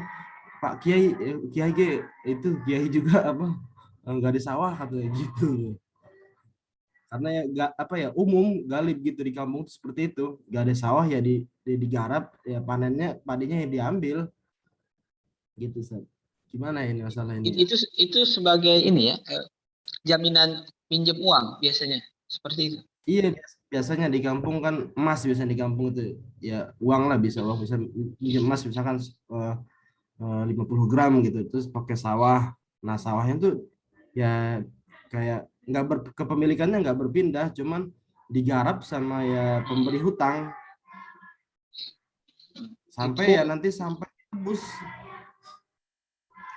Pak Kiai, Kiai itu Kiai juga apa nggak di sawah katanya gitu. Karena ya nggak apa ya umum galib gitu di kampung seperti itu, nggak ada sawah ya digarap ya panennya padinya yang diambil gitu Ustaz. Gimana ini masalah ini? Itu sebagai ini ya, jaminan pinjam uang biasanya seperti itu. Iya, biasanya di kampung kan emas, biasanya di kampung itu ya uang lah, bisa uang bisa pinjam emas misalkan 50 gram gitu terus pakai sawah. Nah sawahnya tuh ya kayak kepemilikannya nggak berpindah, cuman digarap sama ya pemberi hutang sampai Itu ya nanti sampai tebus,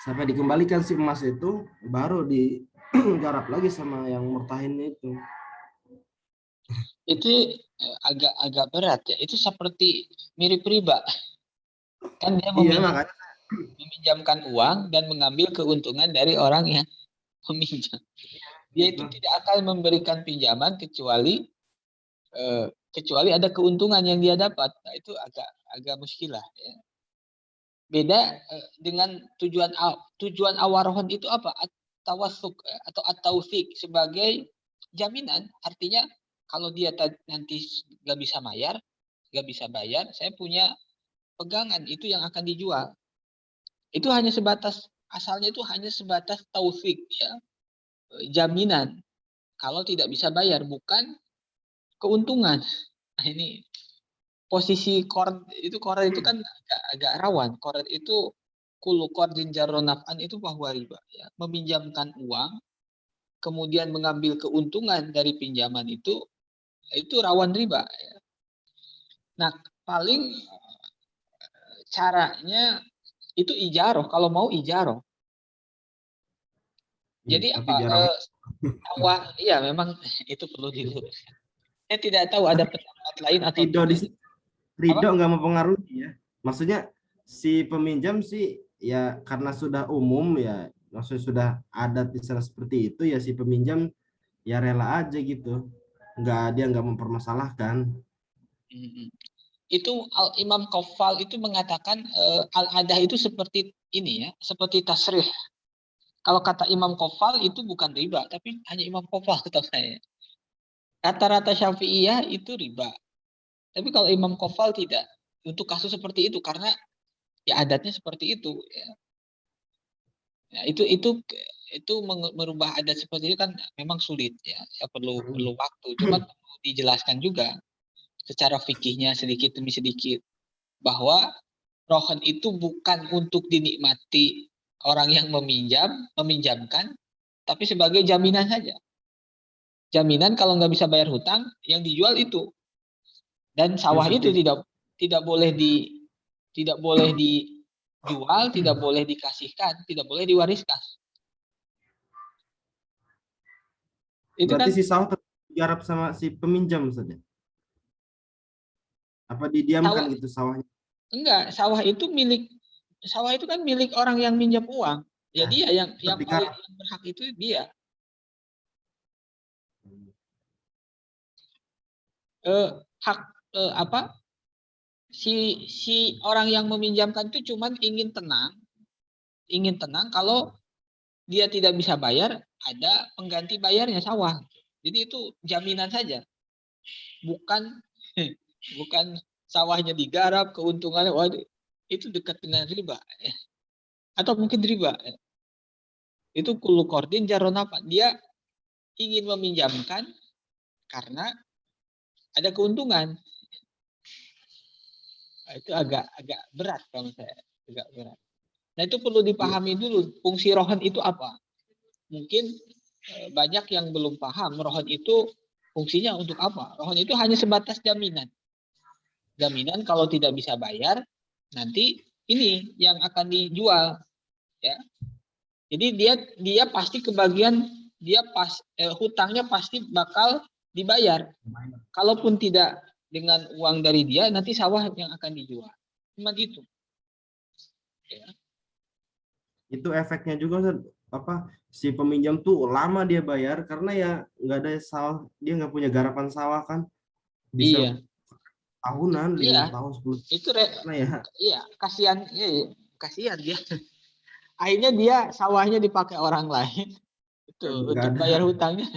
sampai dikembalikan si emas itu baru digarap lagi sama yang murtahinnya itu. agak berat ya. Itu seperti mirip riba. Kan dia Iya makanya meminjamkan uang dan mengambil keuntungan dari orang yang meminjam. Dia itu tidak akan memberikan pinjaman kecuali ada keuntungan yang dia dapat. Nah, itu agak muskilah ya. Beda dengan tujuan awal rohon itu apa? At-tawassuk atau at-taufiq sebagai jaminan. Artinya kalau dia nanti nggak bisa bayar, saya punya pegangan itu yang akan dijual. Itu asalnya itu hanya sebatas taufik ya, jaminan kalau tidak bisa bayar, bukan keuntungan. Nah, ini posisi qard itu kan agak rawan. Qard itu kullu qardin jarra naf'an itu bahwa riba ya. Meminjamkan uang kemudian mengambil keuntungan dari pinjaman itu rawan riba ya. Nah, paling caranya itu ijaroh, kalau mau ijaroh. Jadi tapi apa? jarang. Iya memang itu perlu diluruskan. Saya tidak tahu ada pendapat lain atau Ridho tidak. Ridho nggak mempengaruhi ya. Maksudnya si peminjam sih ya karena sudah umum ya, maksudnya sudah ada di sana seperti itu ya si peminjam ya rela aja gitu. Dia nggak mempermasalahkan. Itu Imam Qaffal itu mengatakan al-adah itu seperti ini ya, seperti tasrih. Kalau kata Imam Qaffal itu bukan riba, tapi hanya Imam Qaffal kata saya. Rata-rata Syafi'iyah itu riba. Tapi kalau Imam Qaffal tidak. Untuk kasus seperti itu karena ya adatnya seperti itu ya. Ya, itu merubah adat seperti itu kan memang sulit ya. Ya perlu waktu. Cuma perlu dijelaskan juga secara fikihnya sedikit demi sedikit bahwa rohan itu bukan untuk dinikmati orang yang meminjamkan, tapi sebagai jaminan saja. Jaminan kalau nggak bisa bayar hutang, yang dijual itu. Dan sawah itu tidak boleh dijual, tidak boleh dikasihkan, tidak boleh diwariskan. Itu Berarti kan si sawah digarap sama si peminjam saja. Apa didiamkan gitu sawahnya? enggak, sawah itu kan milik orang yang minjam uang. Ya dia yang paling berhak itu dia. Hak apa? Si orang yang meminjamkan itu cuman ingin tenang kalau dia tidak bisa bayar, ada pengganti bayarnya sawah. Jadi itu jaminan saja. Bukan sawahnya digarap, keuntungannya, waduh, itu dekat dengan riba. Atau mungkin riba. Itu kullu qardin jarra nafa. Dia ingin meminjamkan karena ada keuntungan. Itu agak berat kalau saya, agak berat. Nah, itu perlu dipahami dulu fungsi rohan itu apa. Mungkin banyak yang belum paham rohan itu fungsinya untuk apa. Rohan itu hanya sebatas jaminan. Jaminan kalau tidak bisa bayar, nanti ini yang akan dijual, ya. Jadi dia pasti kebagian, hutangnya pasti bakal dibayar. Kalaupun tidak dengan uang dari dia, nanti sawah yang akan dijual. Cuma itu. Ya. Itu efeknya juga Ustaz, apa si peminjam tuh lama dia bayar karena ya nggak ada sawah, dia nggak punya garapan sawah kan, bisa Iya, tahunan, iya. 5 tahun 10 Itu karena ya iya, kasihan, iya, kasihan dia. Akhirnya dia sawahnya dipakai orang lain itu nggak untuk ada. bayar hutangnya.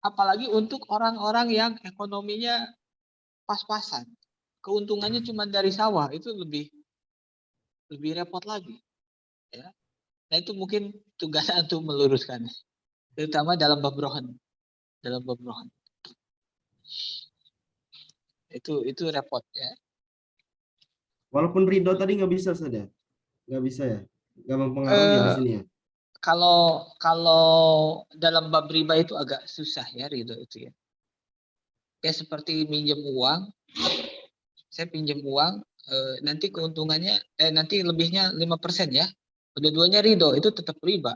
Apalagi untuk orang-orang yang ekonominya pas-pasan. Keuntungannya cuma dari sawah, itu lebih repot lagi, ya. Nah, itu mungkin tugas untuk meluruskan, terutama dalam bab rohan. Dalam bab rohan. Itu repot, ya. Walaupun ridho tadi nggak bisa saja, nggak bisa ya, nggak mempengaruhi ya di Eh, sini ya. kalau dalam bab riba itu agak susah ya ridho itu, ya. Kayak seperti minjem uang, saya pinjam uang, nanti keuntungannya, nanti lebihnya 5% ya. Dua-duanya ridho, itu tetap riba.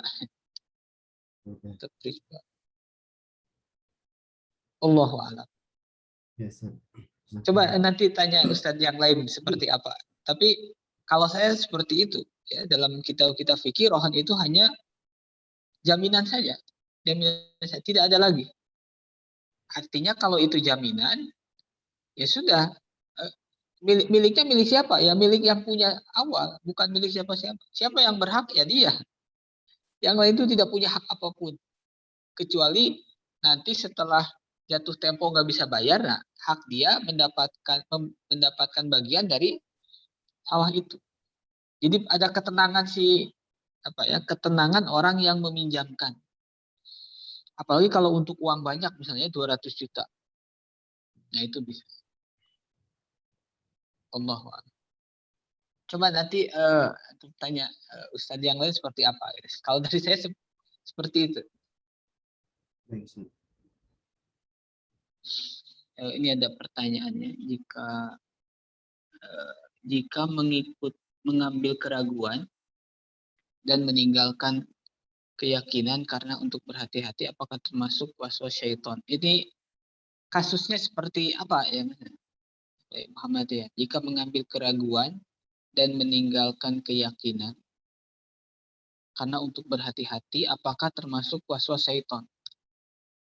Oke. Tetap riba. Allahu a'lam. Biasa. Coba nanti tanya Ustadz yang lain seperti apa. Tapi kalau saya seperti itu, ya, dalam kitab-kitab fikih rohan itu hanya jaminan saja. Jaminan saja, tidak ada lagi. Artinya kalau itu jaminan, ya sudah. Miliknya milik siapa? Ya milik yang punya awal, bukan milik siapa-siapa. Siapa yang berhak? Ya dia. Yang lain itu tidak punya hak apapun. Kecuali nanti setelah jatuh tempo nggak bisa bayar, nah, hak dia mendapatkan bagian dari sawah itu. Jadi ada ketenangan ketenangan orang yang meminjamkan. Apalagi kalau untuk uang banyak, misalnya 200 juta. Nah, itu bisa. Allahu a'lam. Coba nanti tanya Ustadz yang lain seperti apa. Kalau dari saya seperti itu. Baik, Ustaz. Ini ada pertanyaannya. Jika mengambil keraguan dan meninggalkan keyakinan karena untuk berhati-hati, apakah termasuk waswas syaitan? Ini kasusnya seperti apa ya, Muhammad ya? Jika mengambil keraguan dan meninggalkan keyakinan karena untuk berhati-hati, apakah termasuk waswas syaitan?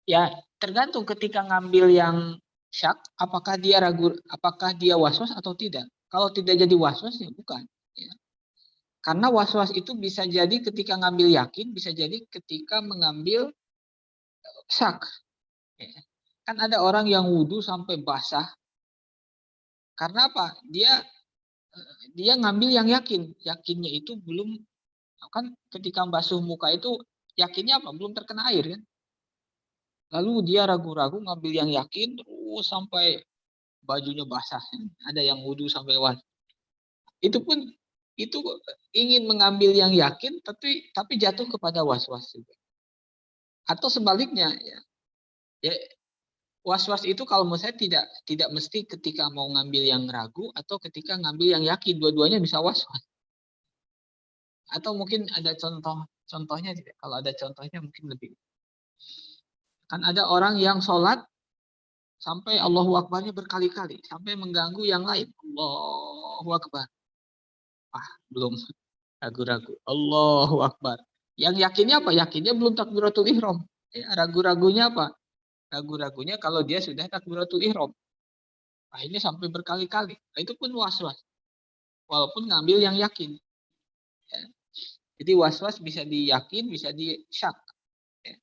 Ya, tergantung ketika ngambil yang syak, apakah dia ragu, apakah dia waswas atau tidak. Kalau tidak jadi waswas, ya bukan. Ya. Karena waswas itu bisa jadi ketika ngambil yakin, bisa jadi ketika mengambil syak. Ya. Kan ada orang yang wudhu sampai basah. Karena apa? Dia ngambil yang yakin. Yakinnya itu belum, kan ketika basuh muka itu yakinnya apa? Belum terkena air kan? Lalu dia ragu-ragu ngambil yang yakin terus sampai bajunya basah. Ada yang wudhu sampai was. Itu pun itu ingin mengambil yang yakin tapi jatuh kepada was-was juga. Atau sebaliknya ya. Ya, was-was itu kalau menurut saya tidak mesti ketika mau ngambil yang ragu atau ketika ngambil yang yakin, dua-duanya bisa was-was. Atau mungkin ada contohnya tidak? Kalau ada contohnya mungkin lebih. Kan ada orang yang sholat sampai Allahu Akbarnya berkali-kali, sampai mengganggu yang lain. Allahu Akbar. Belum, ragu-ragu. Allahu Akbar. Yang yakinnya apa? Yakinnya belum takbiratul ihram. Ragu-ragunya apa? Ragu-ragunya kalau dia sudah takbiratul ihram. Akhirnya sampai berkali-kali. Itu pun was-was. Walaupun ngambil yang yakin. Ya. Jadi was-was bisa diyakin, bisa disyak. Ya.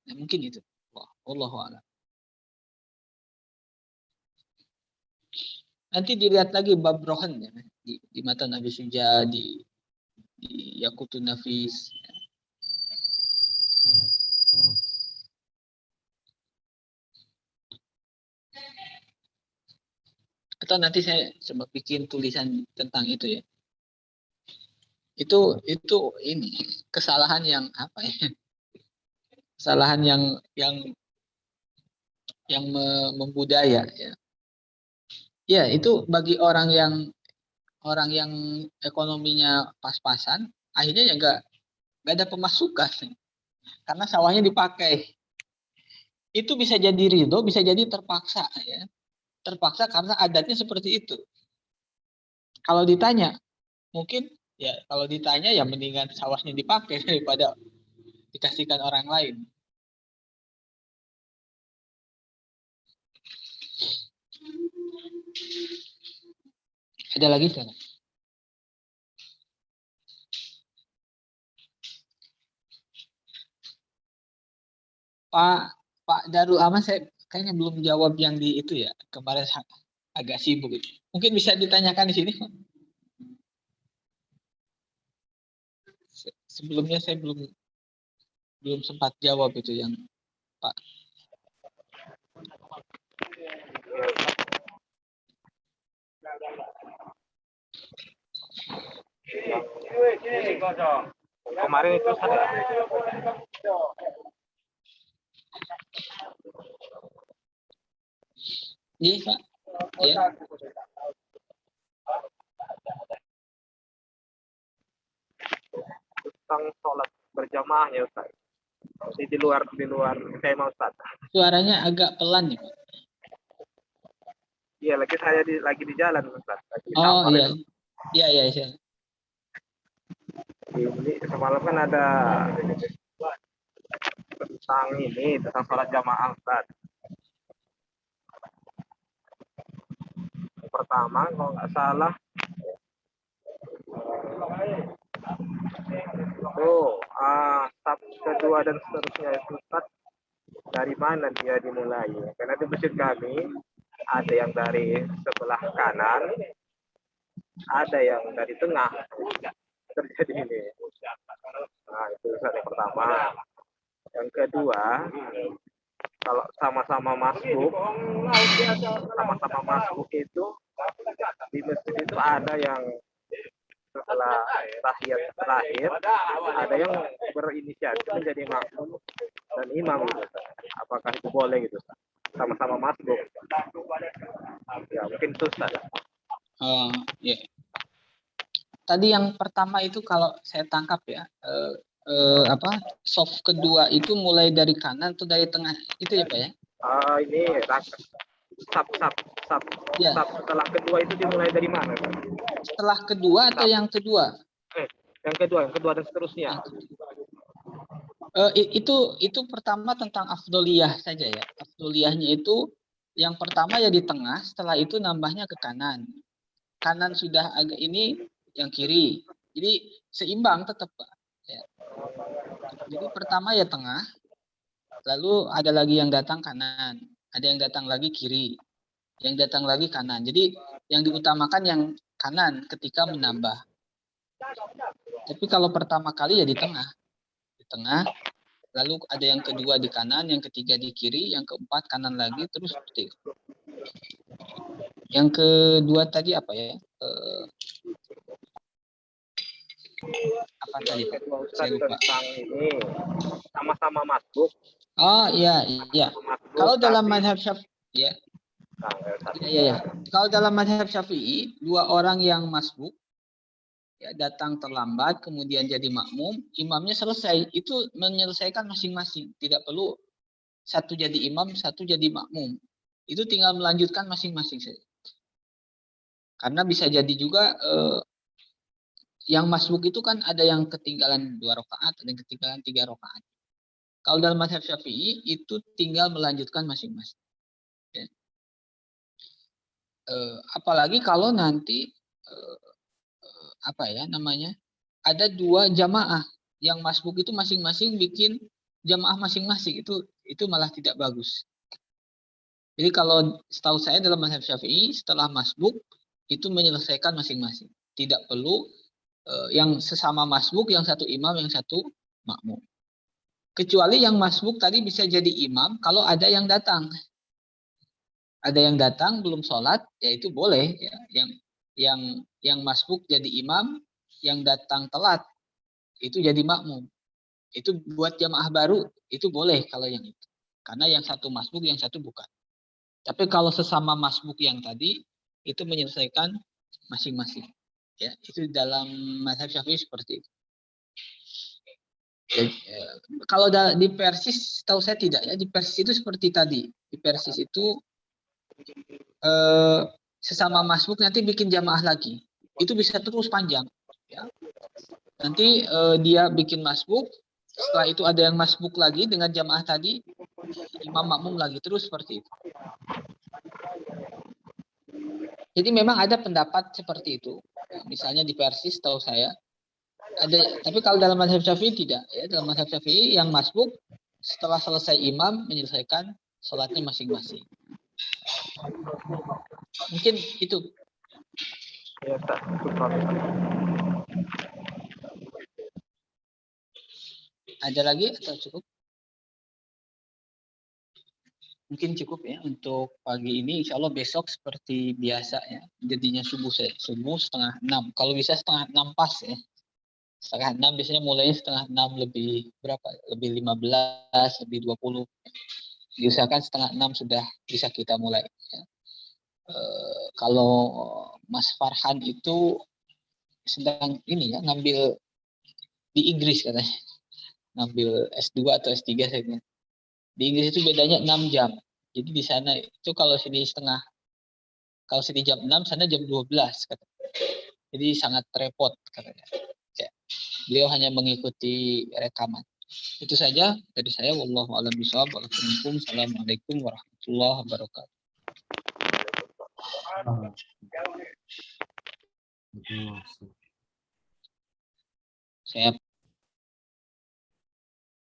Nah, mungkin itu. Wallahu a'lam. Nanti dilihat lagi bab rohan ya, di Matan Abi Suja, di Yakutun Nafis. Atau nanti saya coba bikin tulisan tentang itu ya. Itu ini kesalahan yang apa ya? Kesalahan yang membudaya ya. Ya, itu bagi orang yang ekonominya pas-pasan, akhirnya ya nggak ada pemasukan karena sawahnya dipakai. Itu bisa jadi ridho, bisa jadi terpaksa ya. Terpaksa karena adatnya seperti itu. Kalau ditanya, mungkin ya kalau ditanya ya mendingan sawahnya dipakai daripada dikasihkan orang lain. Ada lagi kan? Pak Darul Aman, saya kayaknya belum jawab yang di itu ya, kemarin agak sibuk itu. Mungkin bisa ditanyakan di sini. Sebelumnya saya belum sempat jawab itu yang Pak. Kemarin itu Iya, Pak. Ya. tentang sholat berjamaah ya Ustaz. Di luar tema Ustaz. Suaranya agak pelan nih, Pak. Iya, lagi di jalan Ustaz. Oh iya. Iya. Ini semalam kan ada tentang sholat jamaah Ustaz. Pertama kalau nggak salah sab kedua dan seterusnya itu Ustaz, dari mana dia dimulai? Karena di masjid kami ada yang dari sebelah kanan, ada yang dari tengah. Terjadi ini. Nah, itu Ustaz yang pertama. Yang kedua, kalau sama-sama masbuk itu di masjid itu ada yang setelah tahiyat terakhir ada yang berinisiatif menjadi makmum dan imam gitu. Apakah itu boleh gitu? Sama-sama masbuk. Ya mungkin susah. Ya. Tadi yang pertama itu kalau saya tangkap ya, soft kedua itu mulai dari kanan atau dari tengah itu ya Pak ya? Ini sab Ya. Setelah kedua itu dimulai dari mana? Setelah kedua atau yang kedua? Yang kedua dan seterusnya. Itu pertama tentang afdoliyah saja ya. Afdoliyahnya itu yang pertama ya di tengah, setelah itu nambahnya ke kanan. Kanan sudah agak ini, yang kiri. Jadi seimbang tetap Pak. Ya. Jadi pertama ya tengah, lalu ada lagi yang datang kanan, ada yang datang lagi kiri, yang datang lagi kanan. Jadi yang diutamakan yang kanan ketika menambah. Tapi kalau pertama kali ya di tengah, lalu ada yang kedua di kanan, yang ketiga di kiri, yang keempat kanan lagi, terus seperti itu. Yang kedua tadi apa ya? Apa tadi Pak? Saya lupa. Ini sama-sama masbuk. Oh iya. Kalau dalam mazhab Syafi'i ya. Iya. Kalau dalam mazhab Syafi'i, dua orang yang masbuk ya datang terlambat kemudian jadi makmum, imamnya selesai, itu menyelesaikan masing-masing, tidak perlu satu jadi imam, satu jadi makmum. Itu tinggal melanjutkan masing-masing saja. Karena bisa jadi juga yang masbuk itu kan ada yang ketinggalan 2 rakaat, ada yang ketinggalan 3 rakaat. Kalau dalam mazhab Syafi'i itu tinggal melanjutkan masing-masing. Ya. Apalagi kalau nanti ada 2 jamaah yang masbuk itu masing-masing bikin jamaah masing-masing, itu malah tidak bagus. Jadi kalau setahu saya dalam mazhab Syafi'i setelah masbuk itu menyelesaikan masing-masing. Tidak perlu yang sesama masbuk, yang satu imam, yang satu makmum. Kecuali yang masbuk tadi bisa jadi imam kalau ada yang datang. Ada yang datang belum sholat, ya itu boleh. Ya. Yang masbuk jadi imam, yang datang telat itu jadi makmum. Itu buat jamaah baru itu boleh kalau yang itu. Karena yang satu masbuk, yang satu bukan. Tapi kalau sesama masbuk yang tadi itu menyelesaikan masing-masing. Ya, itu dalam mazhab Syafi'i seperti itu. Kalau di Persis tahu saya tidak ya. Di Persis itu seperti tadi. Di Persis itu sesama masbuk nanti bikin jamaah lagi. Itu bisa terus panjang. Ya. Nanti dia bikin masbuk. Setelah itu ada yang masbuk lagi dengan jamaah tadi. Imam makmum lagi terus seperti itu. Jadi memang ada pendapat seperti itu. Misalnya di Persis tahu saya ada, tapi kalau dalam mazhab Syafi'i tidak. Ya, dalam mazhab Syafi'i yang masbuk setelah selesai imam menyelesaikan sholatnya masing-masing. Mungkin itu. Ya, tak cukup. Ada lagi atau cukup? Mungkin cukup ya untuk pagi ini. Insya Allah besok seperti biasa ya. Jadinya subuh 5:30. Kalau bisa 5:30 pas ya. 5:30 biasanya mulainya 5:30 lebih berapa? Lebih 15, lebih 20. Diusahakan 5:30 sudah bisa kita mulai. Ya. Kalau Mas Farhan itu sedang ini ya ngambil di Inggris katanya. Ngambil S2 atau S3 saya ingat. Di Inggris itu bedanya 6 jam. Jadi di sana itu kalau sini jam 6, sana jam 12 katanya. Jadi sangat repot katanya. Ya. Beliau hanya mengikuti rekaman. Itu saja dari saya. Wallahu a'lam bishawab. Assalamualaikum warahmatullahi wabarakatuh. Saya